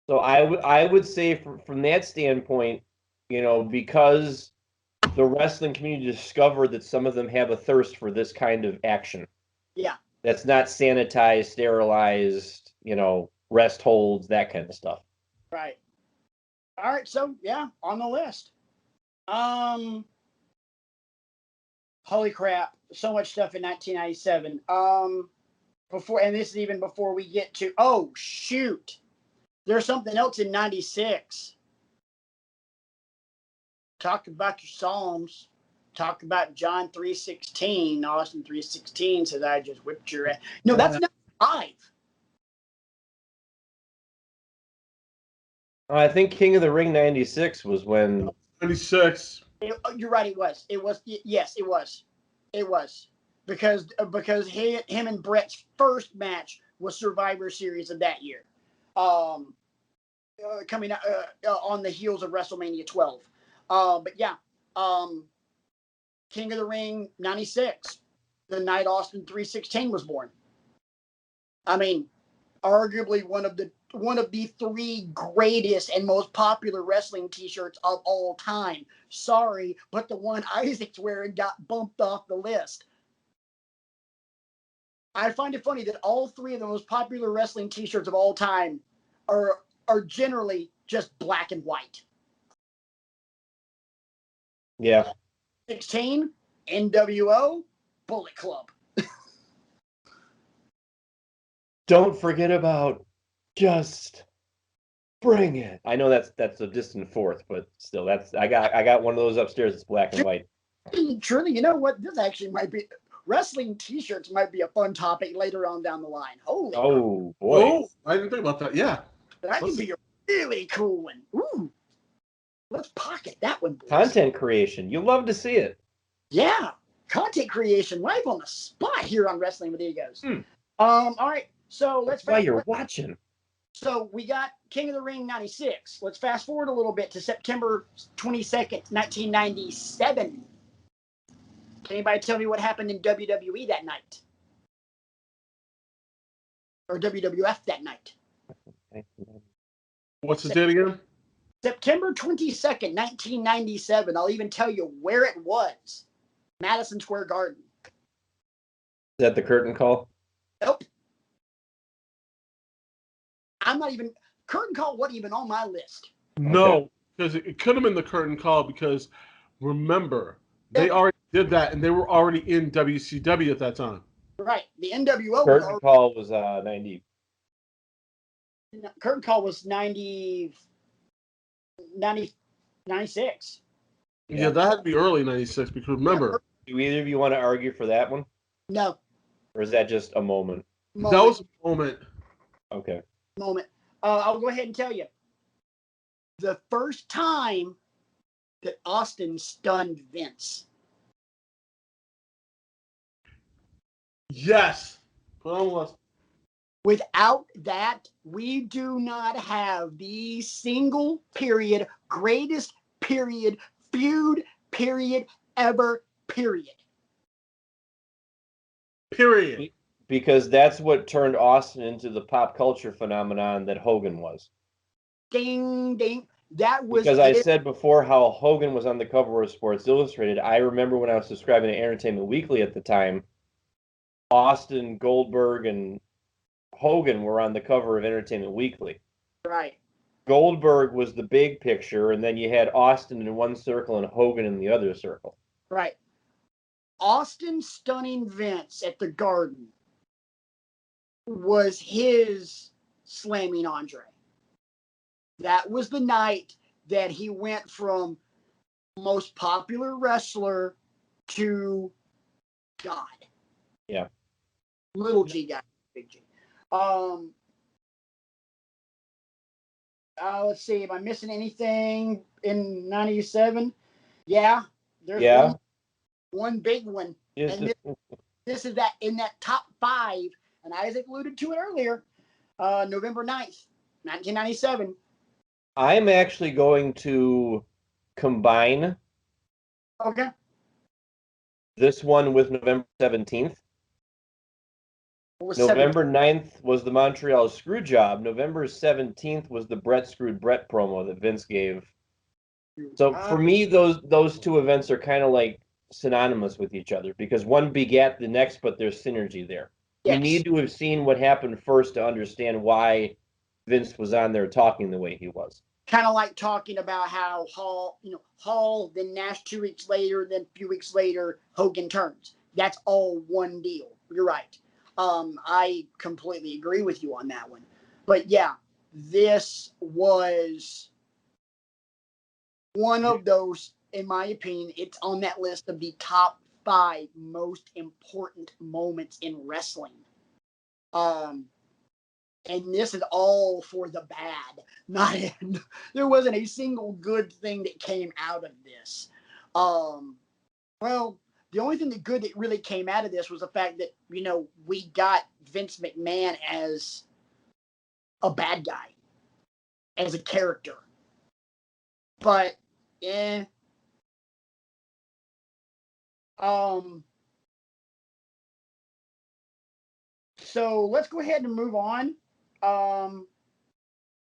So I would say from that standpoint, because the wrestling community discovered that some of them have a thirst for this kind of action. Yeah. That's not sanitized, sterilized, rest holds, that kind of stuff. Right. All right. So yeah, on the list. Holy crap! So much stuff in 1997. And this is even before we get to. Oh shoot! There's something else in 96. Talk about your Psalms. Talk about John 3:16. Austin 3:16 says, "I just whipped your ass." No, that's not 5. I think King of the Ring 96 was when 96. You're right. It was. It was. Yes, it was. It was because him and Brett's first match was Survivor Series of that year, coming out on the heels of WrestleMania 12. But yeah, King of the Ring 96, the night Austin 3:16 was born. I mean, arguably one of the 3 greatest and most popular wrestling T-shirts of all time. Sorry, but the one Isaac's wearing got bumped off the list. I find it funny that all 3 of the most popular wrestling T-shirts of all time are generally just black and white. Yeah. 16, NWO, Bullet Club. Don't forget about Just Bring It. I know that's a distant fourth, but still, I got one of those upstairs. It's black and white. Truly, you know what? This actually might be wrestling T-shirts. Might be a fun topic later on down the line. Holy! Oh boy! Oh, I didn't think about that. Yeah, that could be a really cool one. Ooh, let's pocket that one, boys. Content creation. You love to see it. Yeah, content creation live on the spot here on Wrestling with Egos. All right, so let's. While you're watching. So we got King of the Ring 96. Let's fast forward a little bit to September 22nd, 1997. Can anybody tell me what happened in WWE that night? Or WWF that night? What's the date again? September 22nd, 1997. I'll even tell you where it was. Madison Square Garden. Is that the curtain call? Nope. Curtain call wasn't even on my list. No, because it could have been the curtain call because remember, they already did that and they were already in WCW at that time. Right. The NWO curtain call was 90. Curtain call was 96. Yeah, that had to be early 96 because remember. Do either of you want to argue for that one? No. Or is that just a moment? That was a moment. Okay. Moment. I'll go ahead and tell you. The first time that Austin stunned Vince. Yes. Almost. Without that, we do not have the single period, greatest period, feud period ever, period. Period. Because that's what turned Austin into the pop culture phenomenon that Hogan was. Ding, ding. That was Because I it. said before how Hogan was on the cover of Sports Illustrated. I remember when I was subscribing to Entertainment Weekly at the time, Austin, Goldberg, and Hogan were on the cover of Entertainment Weekly. Right. Goldberg was the big picture, and then you had Austin in one circle and Hogan in the other circle. Right. Austin stunning Vince at the Garden was his slamming Andre. That was the night that he went from most popular wrestler to God. Yeah. Little G guy, big G. Let's see. Am I missing anything in '97? Yeah, there's Yeah. one big one, Just, and this is that in that top 5. And Isaac alluded to it earlier. November 9th, 1997. I'm actually going to combine Okay. this one with November 17th. What was November 9th was the Montreal Screwjob. November 17th was the Brett Screwed Brett promo that Vince gave. So for me, those two events are kind of like synonymous with each other because one begat the next, but there's synergy there. Yes. You need to have seen what happened first to understand why Vince was on there talking the way he was. Kind of like talking about how Hall, then Nash 2 weeks later, then a few weeks later, Hogan turns. That's all one deal. You're right. I completely agree with you on that one. But yeah, this was one of those, in my opinion, it's on that list of the top 5 most important moments in wrestling. And this is all for the bad. There wasn't a single good thing that came out of this. Well, the only thing good that really came out of this was the fact that, we got Vince McMahon as a bad guy, as a character. But, so let's go ahead and move on. Let's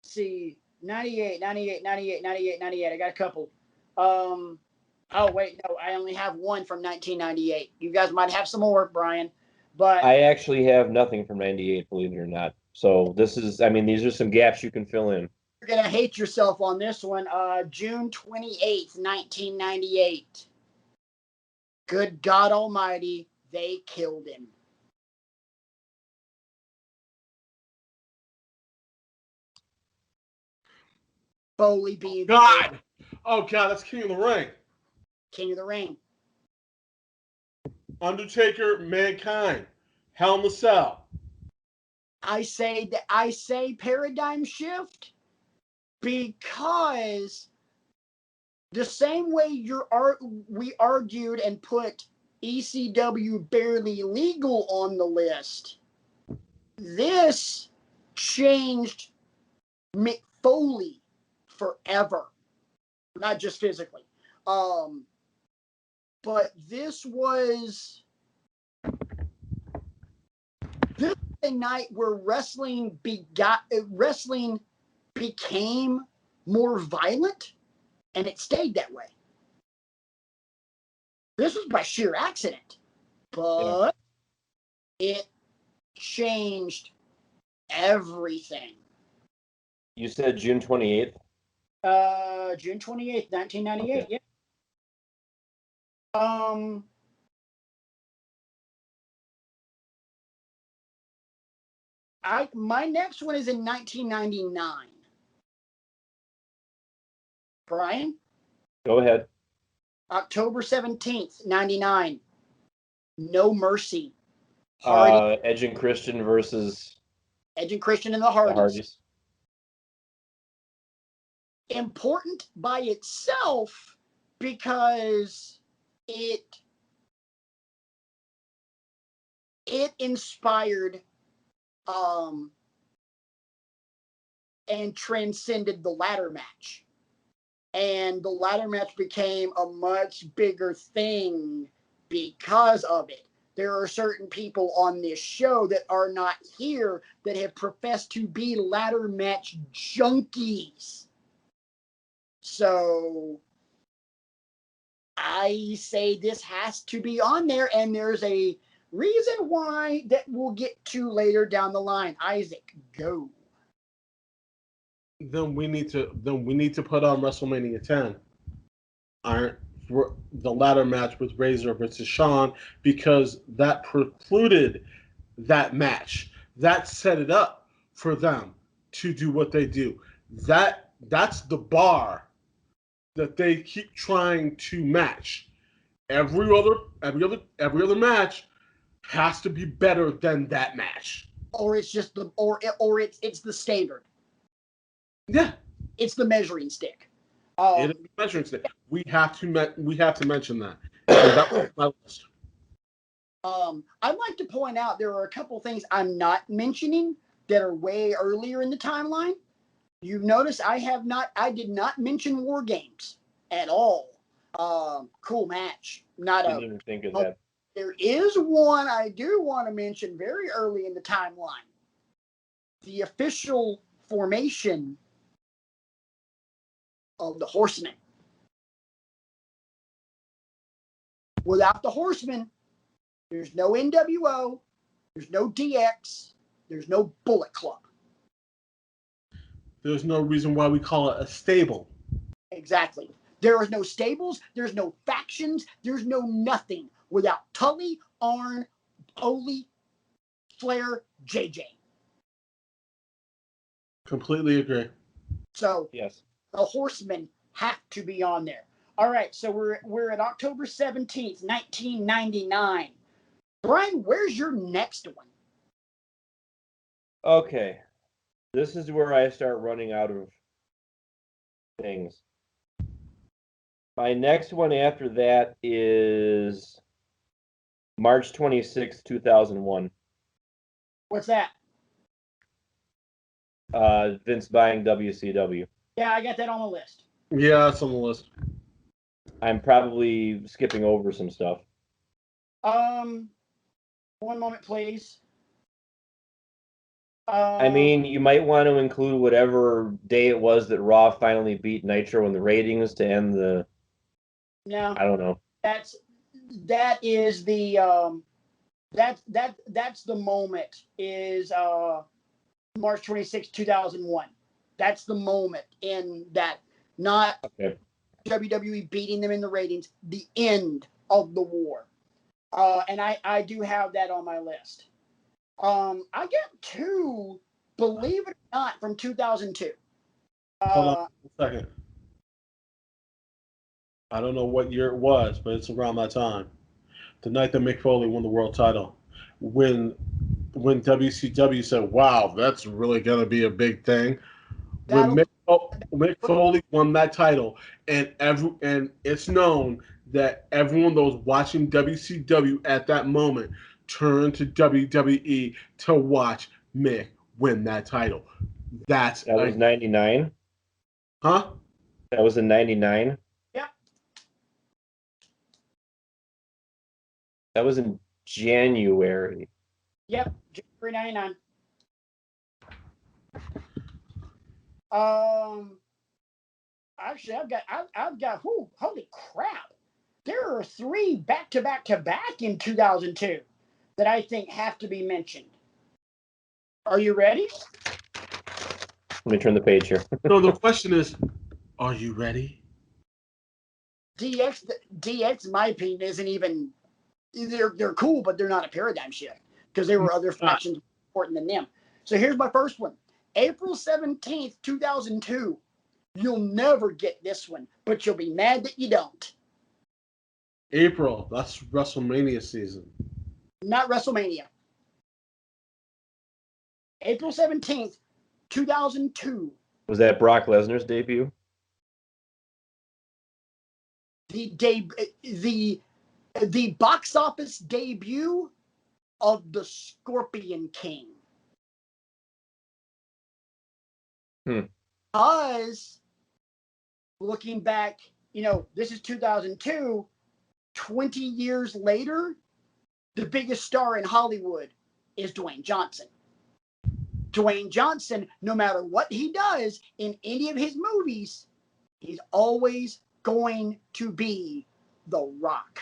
see, 98. I got a couple. Oh, wait, no, I only have one from 1998. You guys might have some more, Brian. But I actually have nothing from 98, believe it or not. So these are some gaps you can fill in. You're going to hate yourself on this one. June 28th, 1998. Good God Almighty, they killed him. Foley being God. Oh God, that's King of the Ring. King of the Ring. Undertaker, Mankind, Hell in the Cell. I say paradigm shift because the same way we argued and put ECW barely legal on the list, this changed Mick Foley forever, not just physically. But this was a night where wrestling became more violent, and it stayed that way. This was by sheer accident, but it changed everything. You said June 28th? June 28th, 1998. Okay. Yeah. My next one is in 1999. Brian? Go ahead. October 17th, 99. No Mercy. Edge and Christian versus Edge and Christian and the Hardys. The Hardys. Important by itself because it inspired and transcended the ladder match. And the ladder match became a much bigger thing because of it. There are certain people on this show that are not here that have professed to be ladder match junkies. So I say this has to be on there, and there's a reason why that we'll get to later down the line. Isaac, go. Then we need to put on WrestleMania 10. For the ladder match with Razor versus Shawn, because that precluded that match. That set it up for them to do what they do. That's the bar that they keep trying to match. Every other match has to be better than that match. Or it's just it's the standard. Yeah, It's the measuring stick. it is the measuring stick. We have to mention that. And that was my list. I'd like to point out there are a couple things I'm not mentioning that are way earlier in the timeline. You've noticed I did not mention War Games at all. Cool match. Didn't even think of that. There is one I do want to mention very early in the timeline. The official formation of the Horsemen. Without the Horsemen, there's no NWO, there's no DX, there's no Bullet Club. There's no reason why we call it a stable. Exactly. There is no stables, there's no factions, there's no nothing without Tully, Arn, Ole, Flair, JJ. Completely agree. So Yes. the Horsemen have to be on there. All right, so we're at October 17th, 1999. Brian, where's your next one? Okay. This is where I start running out of things. My next one after that is March 26th, 2001. What's that? Vince buying WCW. Yeah, I got that on the list. Yeah, it's on the list. I'm probably skipping over some stuff. One moment, please. I mean, you might want to include whatever day it was that Raw finally beat Nitro in the ratings to end the. No, I don't know. that's the moment is March 26, 2001. That's the moment in that, not Okay. WWE beating them in the ratings, the end of the war. And I do have that on my list. I got two, believe it or not, from 2002. Hold on a second. I don't know what year it was, but it's around that time. The night that Mick Foley won the world title. When WCW said, wow, that's really going to be a big thing. When Mick Foley won that title, and it's known that everyone that was watching WCW at that moment turned to WWE to watch Mick win that title. That was 99. Huh? That was in 99. Yeah. That was in January. Yep, January 99. Actually, I've got. Holy crap! There are three back to back in 2002 that I think have to be mentioned. Are you ready? Let me turn the page here. No, the question is, are you ready? DX, in my opinion, isn't even. They're cool, but they're not a paradigm shift because there were other factions more important than them. So here's my first one. April 17th, 2002. You'll never get this one, but you'll be mad that you don't. April, that's WrestleMania season. Not WrestleMania. April 17th, 2002. Was that Brock Lesnar's debut? The box office debut of the Scorpion King. Because looking back, this is 2002, 20 years later, the biggest star in Hollywood is Dwayne Johnson. Dwayne Johnson, no matter what he does in any of his movies, He's always going to be The Rock.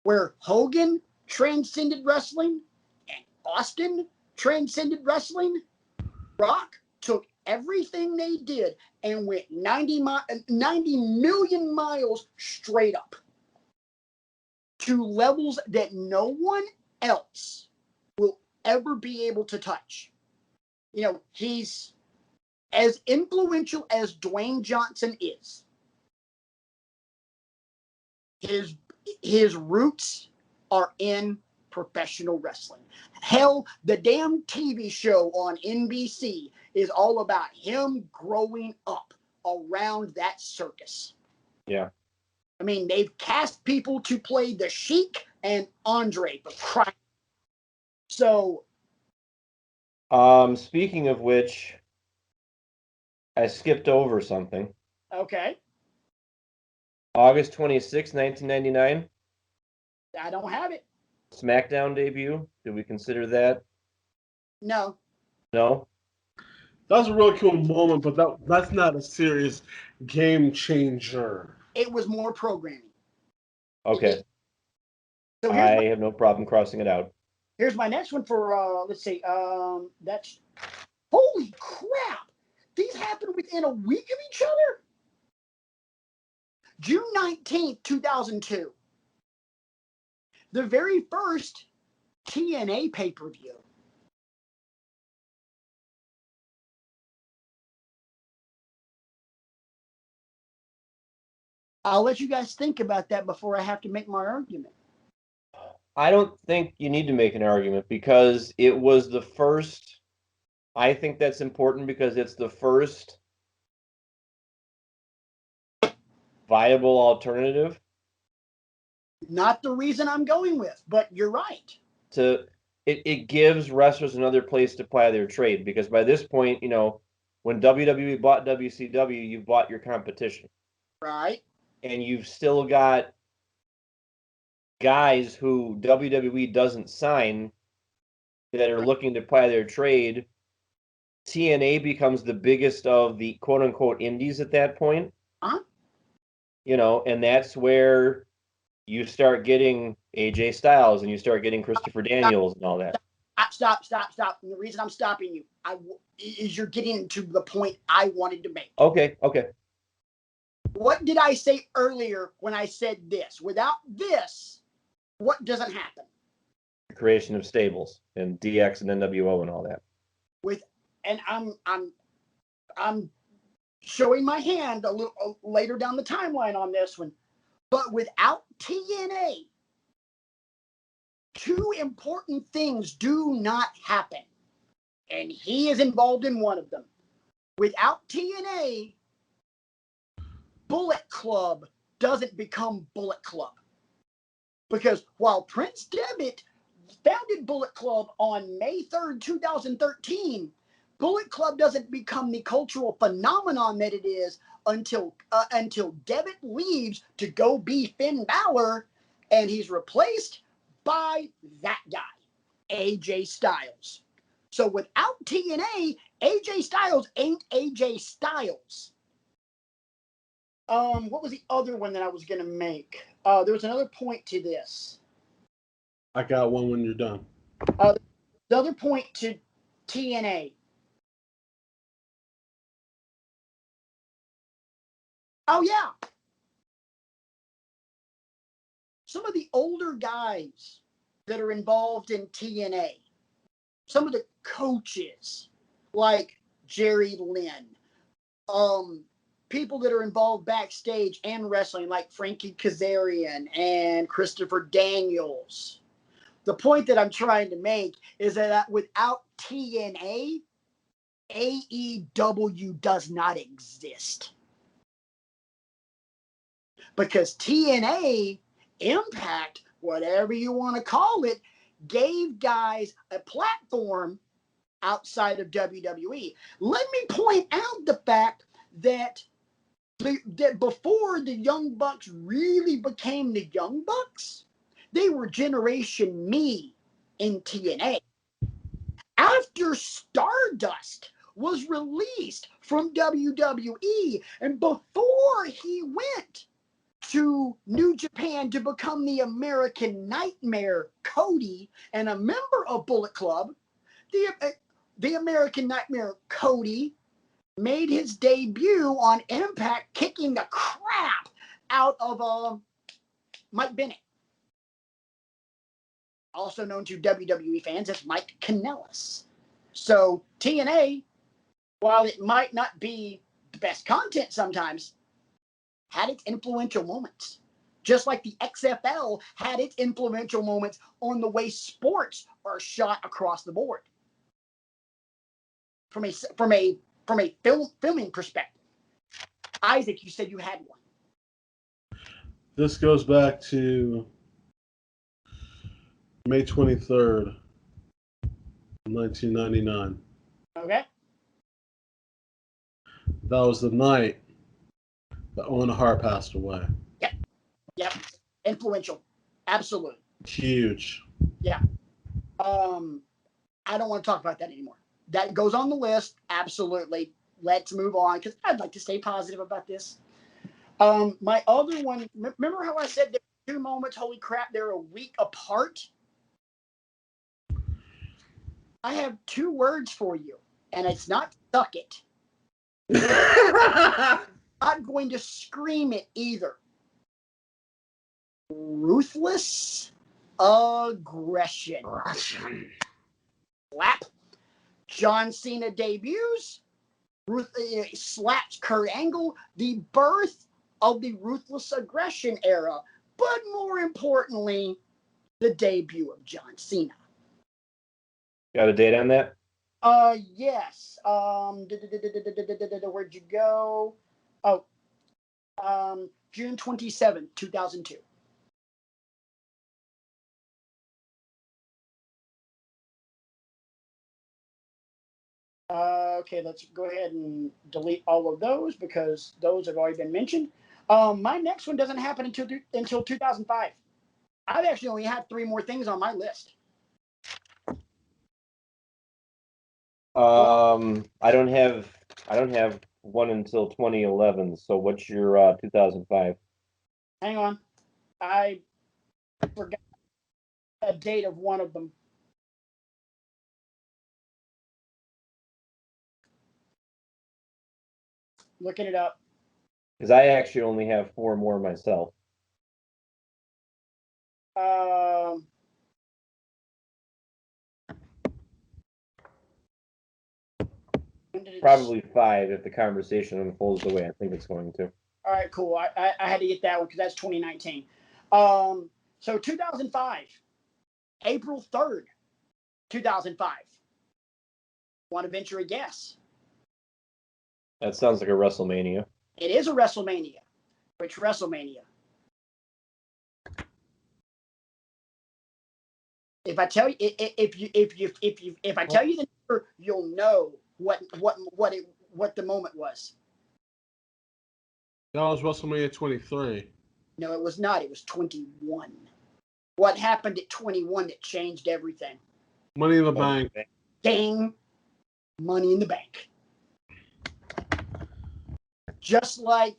Where Hogan transcended wrestling and Austin transcended wrestling, Rock took everything they did and went 90 million miles straight up to levels that no one else will ever be able to touch. You know, he's as influential as Dwayne Johnson is. His roots are in professional wrestling. Hell, the damn TV show on NBC is all about him growing up around that circus. Yeah. I mean, they've cast people to play the Sheik and Andre, but crying. So, Speaking of which, I skipped over something. okay, August 26, 1999, I don't have it. SmackDown debut. Do we consider that? No. No? That was a really cool moment, but that's not a serious game changer. It was more programming. Okay. So I have no problem crossing it out. here's my next one for let's see. That's holy crap. These happened within a week of each other. June 19th, 2002. The very first TNA pay-per-view. I'll let you guys think about that before I have to make my argument. I don't think you need to make an argument because it was the first. I think that's important because it's the first viable alternative Not the reason I'm going with, but you're right. to it gives wrestlers another place to ply their trade because by this point, you know, when WWE bought WCW, you've bought your competition. Right. And you've still got guys who WWE doesn't sign that are looking to ply their trade. TNA becomes the biggest of the quote unquote indies at that point. Uh-huh. You know, and that's where you start getting AJ Styles and you start getting Christopher Daniels and all that. Stop. And the reason I'm stopping you is you're getting to the point I wanted to make. Okay. What did I say earlier when I said this? Without this, what doesn't happen? The creation of stables and DX and NWO and all that. And I'm showing my hand a little later down the timeline on this one. But without TNA, two important things do not happen. And he is involved in one of them. Without TNA, Bullet Club doesn't become Bullet Club. Because while Prince Devitt founded Bullet Club on May 3rd, 2013, Bullet Club doesn't become the cultural phenomenon that it is until Devitt leaves to go be Finn Balor, and he's replaced by that guy, AJ Styles. So without TNA, AJ Styles ain't AJ Styles. What was the other one that I was gonna make? There was another point to this. I got one when you're done. The other point to TNA. Oh yeah. Some of the older guys that are involved in TNA, some of the coaches like Jerry Lynn, people that are involved backstage and wrestling like Frankie Kazarian and Christopher Daniels. The point that I'm trying to make is that without TNA, AEW does not exist. Because TNA, Impact, whatever you want to call it, gave guys a platform outside of WWE. Let me point out the fact that before the Young Bucks really became the Young Bucks, they were Generation Me in TNA. After Stardust was released from WWE, and before he went to New Japan to become the American Nightmare, Cody, and a member of Bullet Club, the American Nightmare, Cody, made his debut on Impact, kicking the crap out of Mike Bennett, also known to WWE fans as Mike Kanellis. So TNA, while it might not be the best content sometimes, had its influential moments. Just like the XFL had its influential moments on the way sports are shot across the board. From a filming perspective. Isaac, you said you had one. This goes back to May 23rd, 1999. Okay. That was the night that Owen Hart passed away. Yep. Influential. Absolutely. Huge. Yeah. I don't want to talk about that anymore. That goes on the list. Absolutely. Let's move on because I'd like to stay positive about this. My other one, remember how I said there were 2 moments, holy crap, they're a week apart? I have 2 words for you, and it's not suck it. I'm not going to scream it either. Ruthless aggression. Slap. John Cena debuts. Slaps Kurt Angle. The birth of the Ruthless Aggression era. But more importantly, the debut of John Cena. Got a date on that? Yes. Where'd you go? Oh, June 27th, 2002. Okay, let's go ahead and delete all of those because those have already been mentioned. My next one doesn't happen until 2005. I've actually only had 3 more things on my list. I don't have one until 2011. So what's your 2005? Hang on. I forgot a date of one of them. Looking it up. Because I actually only have 4 more myself. Probably 5 if the conversation unfolds the way I think it's going to. All right, cool. I had to get that one because that's 2019. So 2005, April 3rd, 2005. Want to venture a guess? That sounds like a WrestleMania. It is a WrestleMania. Which WrestleMania? If I tell you, if I tell you the number, you'll know what the moment was. That was WrestleMania 23. No, it was not. It was 21. What happened at 21 that changed everything? Money in the Bank. Ding! Money in the Bank. Just like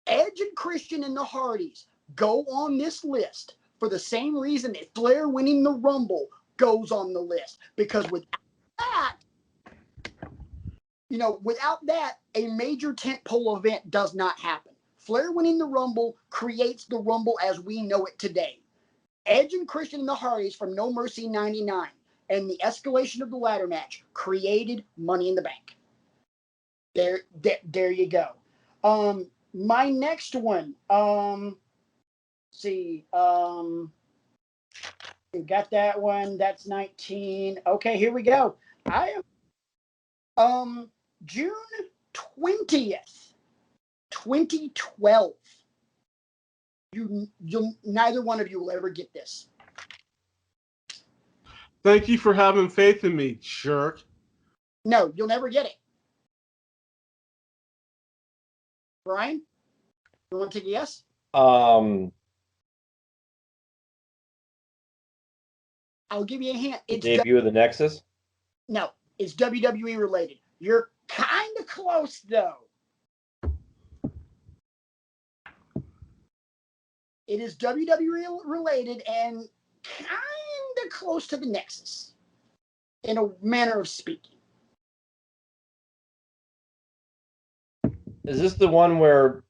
Edge and Christian and the Hardys go on this list for the same reason that Flair winning the Rumble goes on the list. Because without that, a major tentpole event does not happen. Flair winning the Rumble creates the Rumble as we know it today. Edge and Christian and the Hardys from No Mercy 99 and the escalation of the ladder match created Money in the Bank. There you go. My next one, we got that one. That's 19. Okay, here we go. I am June 20th, 2012. You'll neither one of you will ever get this. Thank you for having faith in me, jerk. No, you'll never get it. Brian, you want to take a guess? I'll give you a hint. It's debut of the Nexus. No, is WWE related. You're kind of close, though. It is WWE related and kind of close to the Nexus, in a manner of speaking. Is this the one where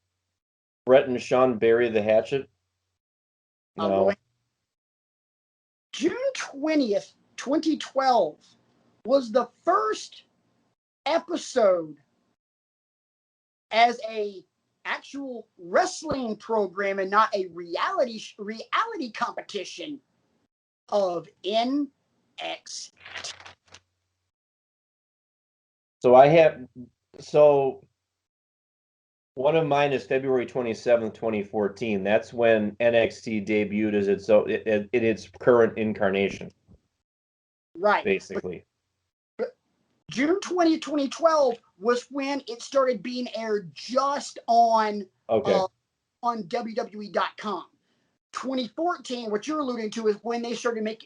Brett and Sean bury the hatchet? No. June 20th, 2012 was the first episode as a actual wrestling program and not a reality competition of NXT. So one of mine is February 27th, 2014. That's when NXT debuted as in its current incarnation. Right. Basically. But June 20th, 2012 was when it started being aired just on WWE.com. 2014, what you're alluding to, is when they started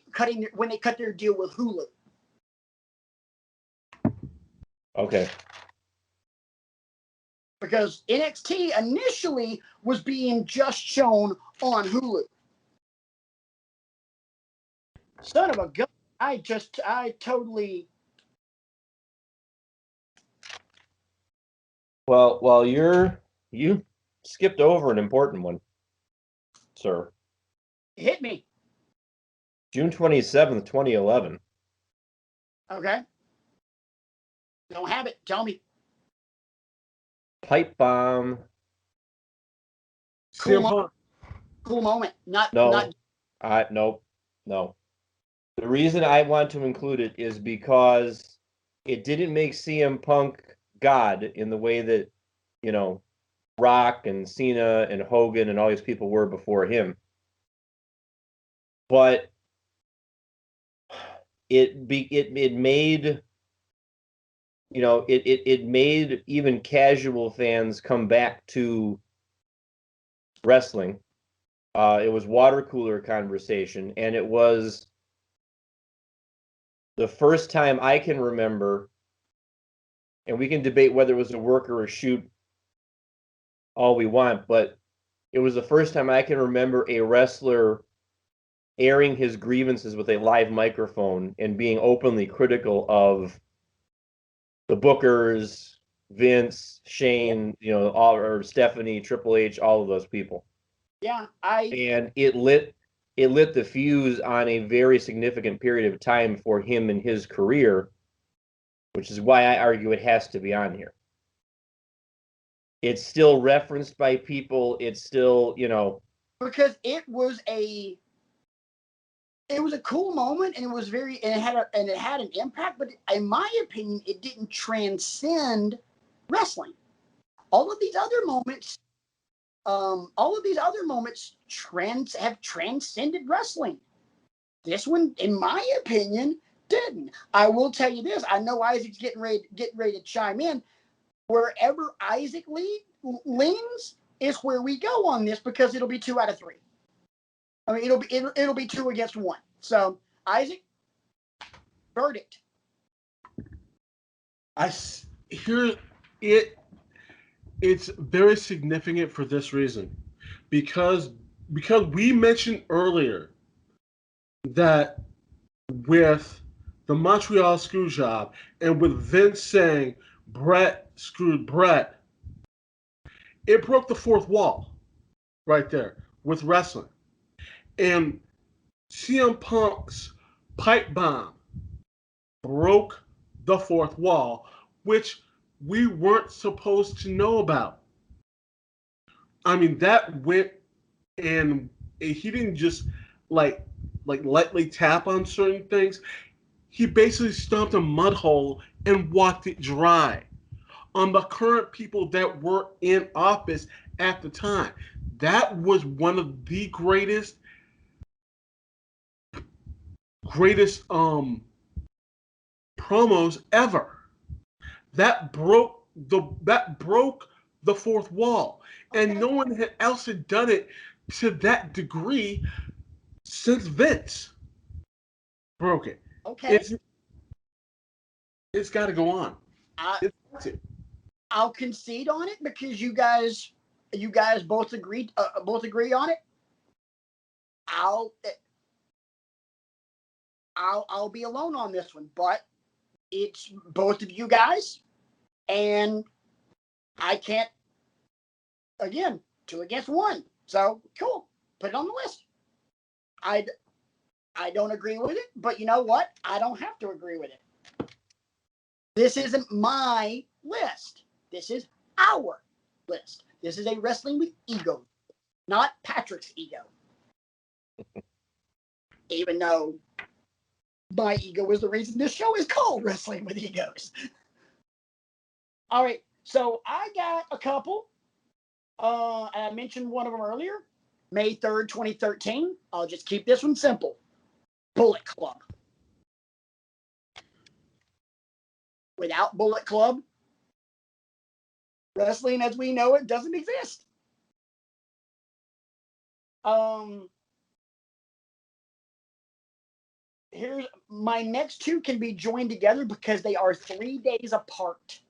when they cut their deal with Hulu. Okay. Because NXT initially was being just shown on Hulu. Son of a gun. I totally. Well, you skipped over an important one, sir. Hit me. June 27th, 2011. Okay. Don't have it. Tell me. Pipe bomb. Cool moment. No. The reason I want to include it is because it didn't make CM Punk God in the way that, Rock and Cena and Hogan and all these people were before him. But it made it made even casual fans come back to wrestling. It was water cooler conversation, and it was the first time I can remember, and we can debate whether it was a work or a shoot all we want, but it was the first time I can remember a wrestler airing his grievances with a live microphone and being openly critical of the bookers, Vince, Shane, or Stephanie, Triple H, all of those people. Yeah, and it lit the fuse on a very significant period of time for him in his career, which is why I argue it has to be on here. It's still referenced by people. It's still, because it was a cool moment, and it had an impact, but in my opinion, it didn't transcend wrestling. All of these other moments have transcended wrestling. This one, in my opinion, didn't. I will tell you this. I know Isaac's getting ready to chime in. Wherever Isaac leans is where we go on this, because it'll be 2 out of 3. I mean, it'll be 2 against 1. So, Isaac, verdict. It's very significant for this reason, because we mentioned earlier that with the Montreal screw job and with Vince saying Brett screwed Brett, it broke the fourth wall right there with wrestling. And CM Punk's pipe bomb broke the fourth wall, which we weren't supposed to know about. I mean, that went, and he didn't just like lightly tap on certain things. He basically stomped a mud hole and walked it dry on the current people that were in office at the time. That was one of the greatest promos ever. That broke the fourth wall, and no one else had done it to that degree since Vince broke it. Okay. It's got to go on. I, It's got to. I'll concede on it because you guys both agree on it. I'll be alone on this one, but it's both of you guys, and I can't. Again, 2 against 1. So cool. Put it on the list. I don't agree with it, but you know what? I don't have to agree with it. This isn't my list. This is our list. This is a Wrestling with Ego, not Patrick's ego. Even though my ego is the reason this show is called Wrestling with Egos. All right, so I got a couple. I mentioned one of them earlier, May 3rd, 2013. I'll just keep this one simple. Bullet Club. Without Bullet Club, wrestling as we know it doesn't exist. Here's my next two can be joined together because they are 3 days apart.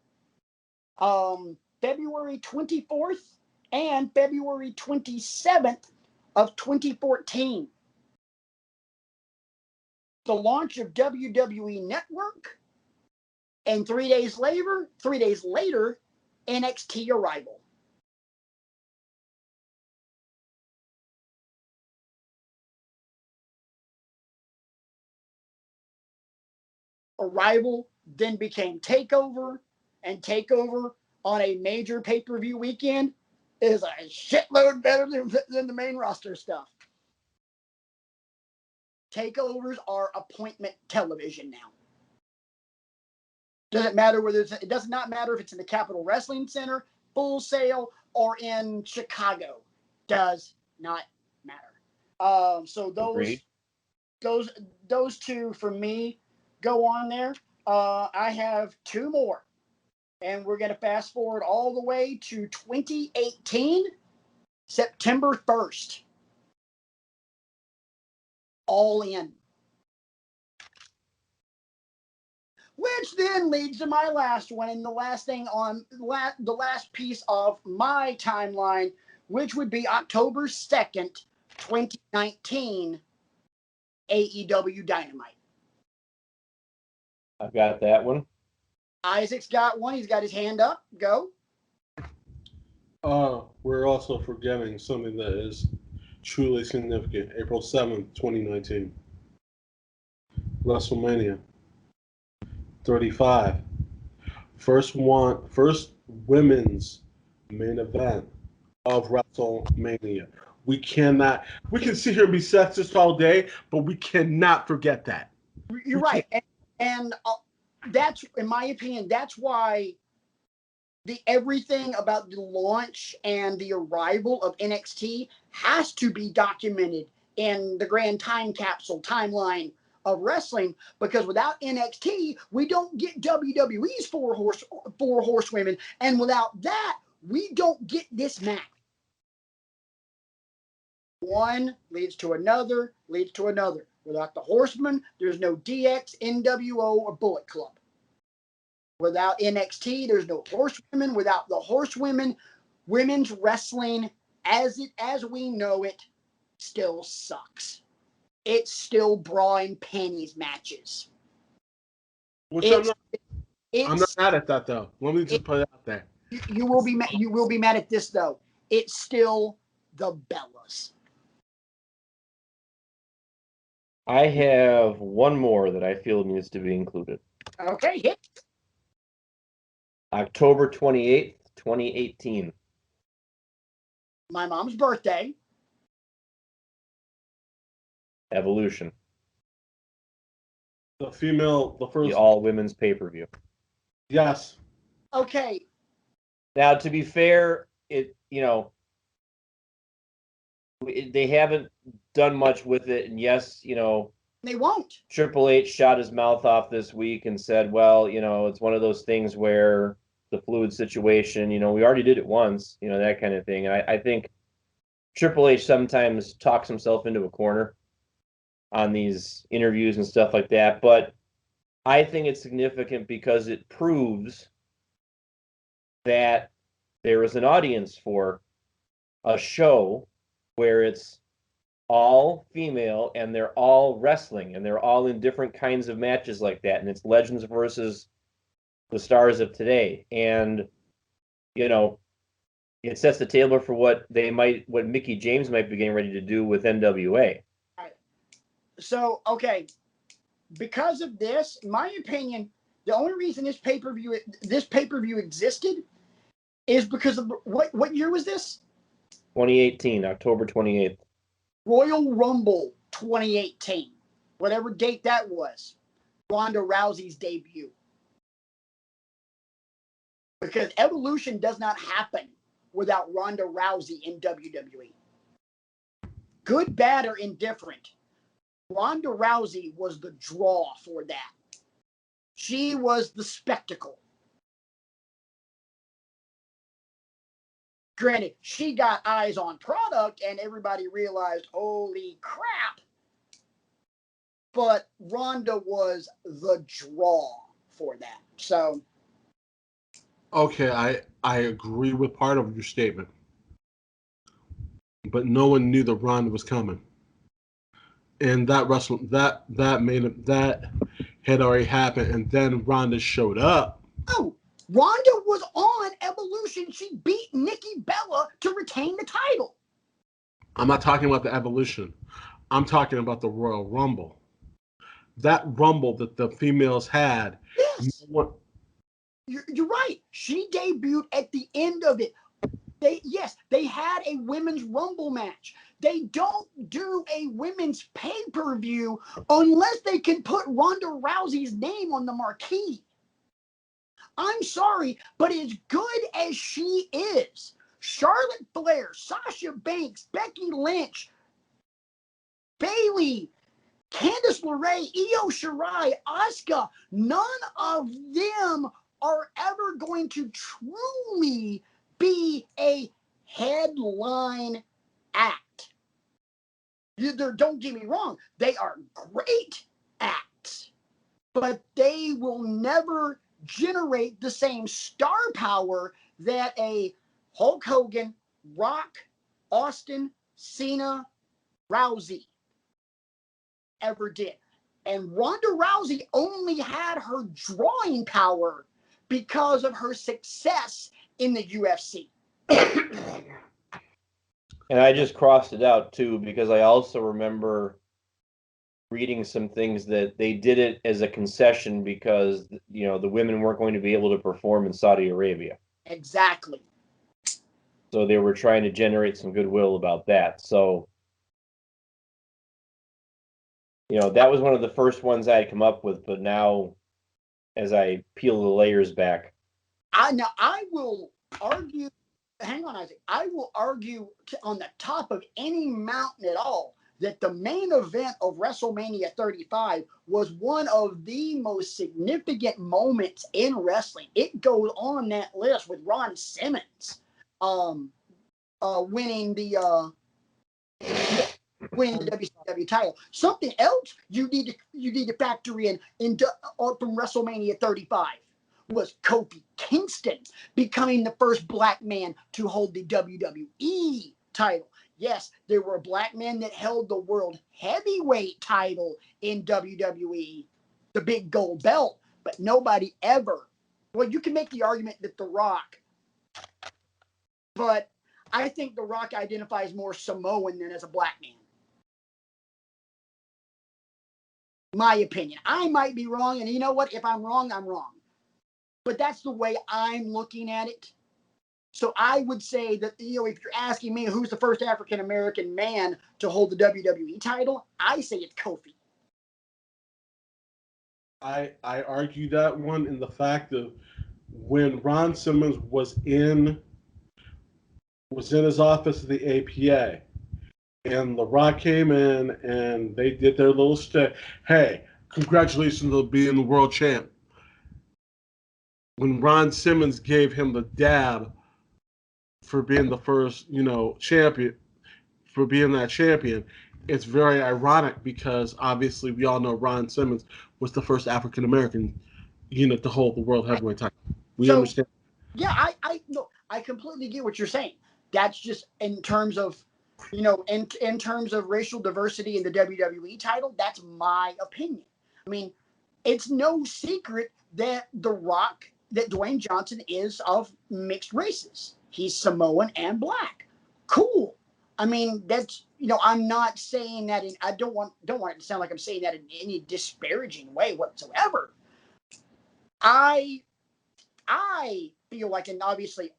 February 24th and February 27th of 2014. The launch of WWE Network, and 3 days later, NXT Arrival. Arrival then became Takeover, and Takeover on a major pay-per-view weekend is a shitload better than the main roster stuff. Takeovers are appointment television now. Doesn't matter whether it does not matter if it's in the Capitol Wrestling Center, Full Sail, or in Chicago. Does not matter. So those two for me go on there. I have two more, and we're going to fast forward all the way to 2018, September 1st. All In. Which then leads to my last one, and the last thing on the last piece of my timeline, which would be October 2nd, 2019, AEW Dynamite. I've got that one. Isaac's got one. He's got his hand up. Go. We're also forgetting something that is truly significant. April 7th, 2019. WrestleMania 35. First women's main event of WrestleMania. We can sit here and be sexist all day, but we cannot forget that. You're right. And that's, in my opinion, that's why everything about the launch and the arrival of NXT has to be documented in the grand time capsule timeline of wrestling, because without NXT, we don't get WWE's four horsewomen, and without that, we don't get this match. One leads to another, Without the Horsemen, there's no DX, NWO, or Bullet Club. Without NXT, there's no horsewomen. Without the horsewomen, women's wrestling, as we know it, still sucks. It's still bra and panties matches. Which I'm not mad at that, though. Let me just put it out there. You will be mad at this, though. It's still the Bellas. I have one more that I feel needs to be included. Okay, hit. October 28th, 2018. My mom's birthday. Evolution. The first. The all women's pay-per-view. Yes. Okay. Now, to be fair, they haven't done much with it, and yes, they won't. Triple H shot his mouth off this week and said, well, it's one of those things where the fluid situation, we already did it once, that kind of thing. And I think Triple H sometimes talks himself into a corner on these interviews and stuff like that. But I think it's significant because it proves that there is an audience for a show where it's all female and they're all wrestling and they're all in different kinds of matches like that. And it's legends versus the stars of today. And, you know, it sets the table for what Mickie James might be getting ready to do with NWA. So, okay, because of this, in my opinion, the only reason this pay-per-view existed is because of what year was this? 2018, October 28th. Royal Rumble 2018. Whatever date that was. Ronda Rousey's debut. Because Evolution does not happen without Ronda Rousey in WWE. Good, bad, or indifferent, Ronda Rousey was the draw for that. She was the spectacle. Granted, she got eyes on product and everybody realized, holy crap. But Ronda was the draw for that. So. Okay, I agree with part of your statement. But no one knew that Ronda was coming. And that had already happened, and then Ronda showed up. Oh, Ronda was on Evolution. She beat Nikki Bella to retain the title. I'm not talking about the Evolution. I'm talking about the Royal Rumble. That Rumble that the females had. Yes. You're right. She debuted at the end of it. They had a women's Rumble match. They don't do a women's pay-per-view unless they can put Ronda Rousey's name on the marquee. I'm sorry, but as good as she is, Charlotte Flair, Sasha Banks, Becky Lynch, Bayley, Candice LeRae, Io Shirai, Asuka, none of them are ever going to truly be a headline act. Don't get me wrong, they are great acts, but they will never generate the same star power that a Hulk Hogan, Rock, Austin, Cena, Rousey ever did. And Ronda Rousey only had her drawing power because of her success in the UFC. And I just crossed it out too because I also remember reading some things that they did it as a concession because, you know, the women weren't going to be able to perform in Saudi Arabia. Exactly. So they were trying to generate some goodwill about that. So, you know, that was one of the first ones I had come up with, but now as I peel the layers back. I will argue, hang on, Isaac. I will argue on the top of any mountain at all that the main event of WrestleMania 35 was one of the most significant moments in wrestling. It goes on that list with Ron Simmons winning the WCW title. Something else you need to factor in from WrestleMania 35 was Kofi Kingston becoming the first black man to hold the WWE title. Yes, there were black men that held the world heavyweight title in WWE, the big gold belt, but nobody ever. Well, you can make the argument that The Rock, but I think The Rock identifies more Samoan than as a black man. My opinion. I might be wrong, and you know what? If I'm wrong, I'm wrong. But that's the way I'm looking at it. So I would say that, you know, if you're asking me who's the first African-American man to hold the WWE title, I say it's Kofi. I argue that one in the fact of when Ron Simmons was in his office at the APA, and The Rock came in and they did their little stick. Hey, congratulations on being the world champ. When Ron Simmons gave him the dab for being the first, champion, for being that champion, it's very ironic because obviously we all know Ron Simmons was the first African American unit to hold the world heavyweight title. We So understand. yeah, I no, I completely get what you're saying. That's just in terms of, in terms of racial diversity in the WWE title. That's my opinion. I mean, it's no secret that that Dwayne Johnson is of mixed races. He's Samoan and black. Cool. I mean, that's I'm not saying that I don't want it to sound like I'm saying that in any disparaging way whatsoever. I I feel like an obviously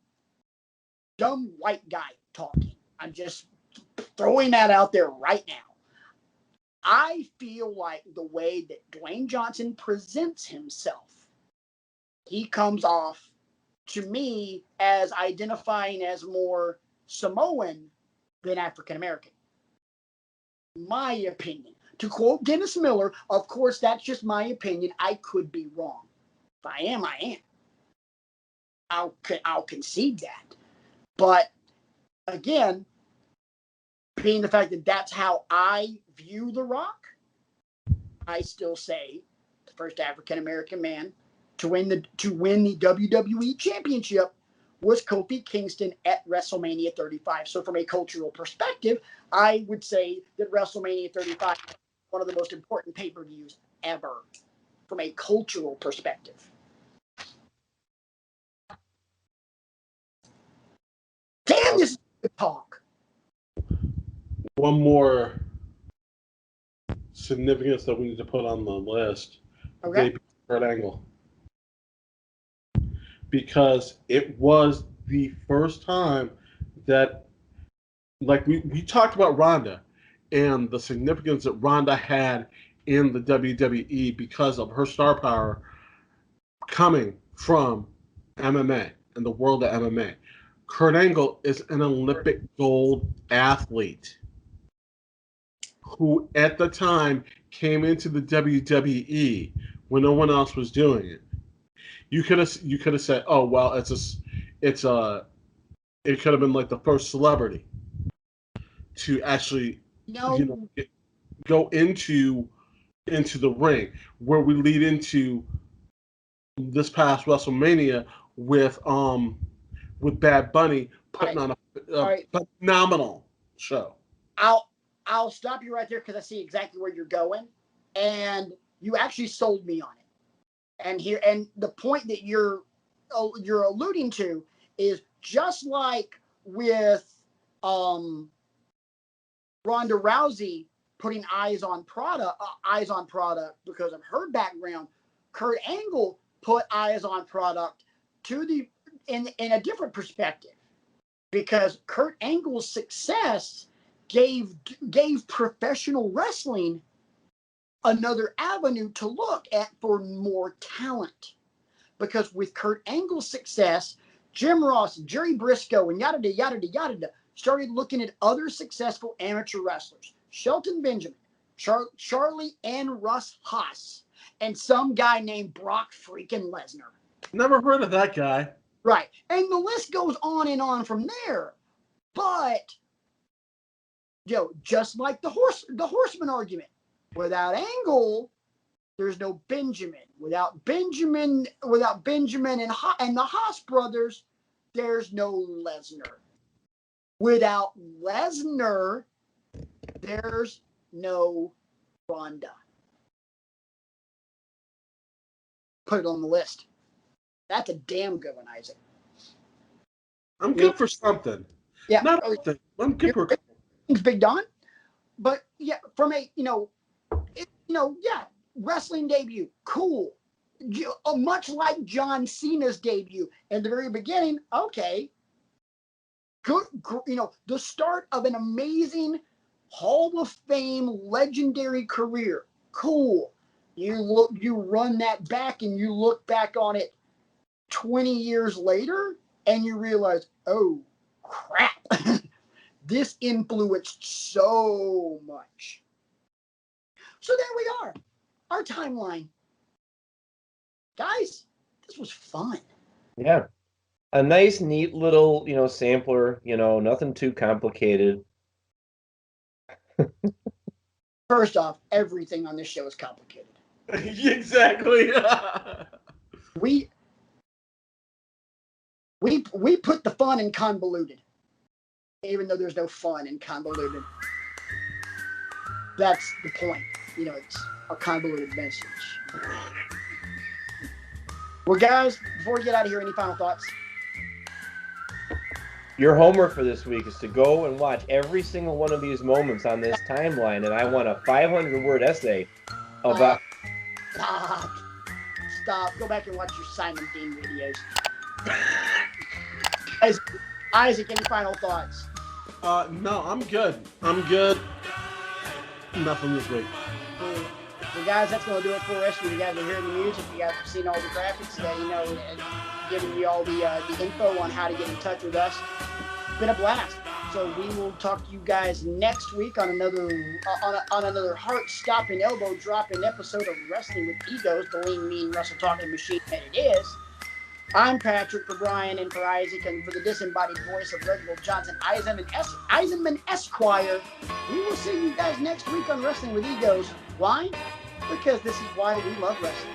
dumb white guy talking. I'm just throwing that out there right now. I feel like the way that Dwayne Johnson presents himself, he comes off to me as identifying as more Samoan than African American. My opinion. To quote Dennis Miller, of course, that's just my opinion. I could be wrong. If I am, I am. I'll concede that. But again, being the fact that that's how I view The Rock, I still say the first African American man to win the WWE Championship was Kofi Kingston at WrestleMania 35. So from a cultural perspective, I would say that WrestleMania 35 is one of the most important pay-per-views ever from a cultural perspective. Damn, this is good talk. One more significance that we need to put on the list. Okay. Debut of Kurt Angle. Because it was the first time that, like we talked about Ronda and the significance that Ronda had in the WWE because of her star power coming from MMA and the world of MMA. Kurt Angle is an Olympic gold athlete who at the time came into the WWE when no one else was doing it. You could have said, "Oh well, it could have been like the first celebrity to actually go into the ring," where we lead into this past WrestleMania with Bad Bunny putting on a phenomenal show. I'll stop you right there because I see exactly where you're going, and you actually sold me on it. And the point that you're alluding to is just like with Ronda Rousey putting eyes on product because of her background. Kurt Angle put eyes on product in a different perspective, because Kurt Angle's success gave professional wrestling another avenue to look at for more talent. Because with Kurt Angle's success, Jim Ross, Jerry Briscoe, and yada yada yada started looking at other successful amateur wrestlers: Shelton Benjamin, Charlie and Russ Haas, and some guy named Brock freaking Lesnar. Never heard of that guy. Right, and the list goes on from there. But just like the Horseman argument, without Angle, there's no Benjamin. Without Benjamin and the Haas brothers, there's no Lesnar. Without Lesnar, there's no Ronda. Put it on the list. That's a damn good one, Isaac. I'm good for something. Yeah. Not everything. I'm good for. Thanks, Big Don. But yeah, from a wrestling debut, cool. Much like John Cena's debut in the very beginning. Okay, good. The start of an amazing Hall of Fame legendary career. Cool. You run that back and you look back on it 20 years later and you realize, oh crap. This influenced so much. So there we are. Our timeline. Guys, this was fun. Yeah. A nice, neat little, sampler, nothing too complicated. First off, everything on this show is complicated. Exactly. We put the fun in convoluted, even though there's no fun in convoluted. That's the point. You know, it's a convoluted message. Well, guys, before we get out of here, any final thoughts? Your homework for this week is to go and watch every single one of these moments on this timeline, and I want a 500-word essay about. Stop. Go back and watch your Simon Dean videos. Isaac, any final thoughts? No, I'm good. I'm good. Nothing this week. Well, guys, that's going to do it for us. You guys are hearing the music. You guys have seen all the graphics. You know, and giving you all the info on how to get in touch with us. It's been a blast. So we will talk to you guys next week on another heart-stopping, elbow-dropping episode of Wrestling with Egos, the lean, mean, wrestle-talking machine that it is. I'm Patrick, for Brian, and for Isaac, and for the disembodied voice of Reginald Johnson, Eisenman Esquire. We will see you guys next week on Wrestling with Egos. Why? Because this is why we love wrestling.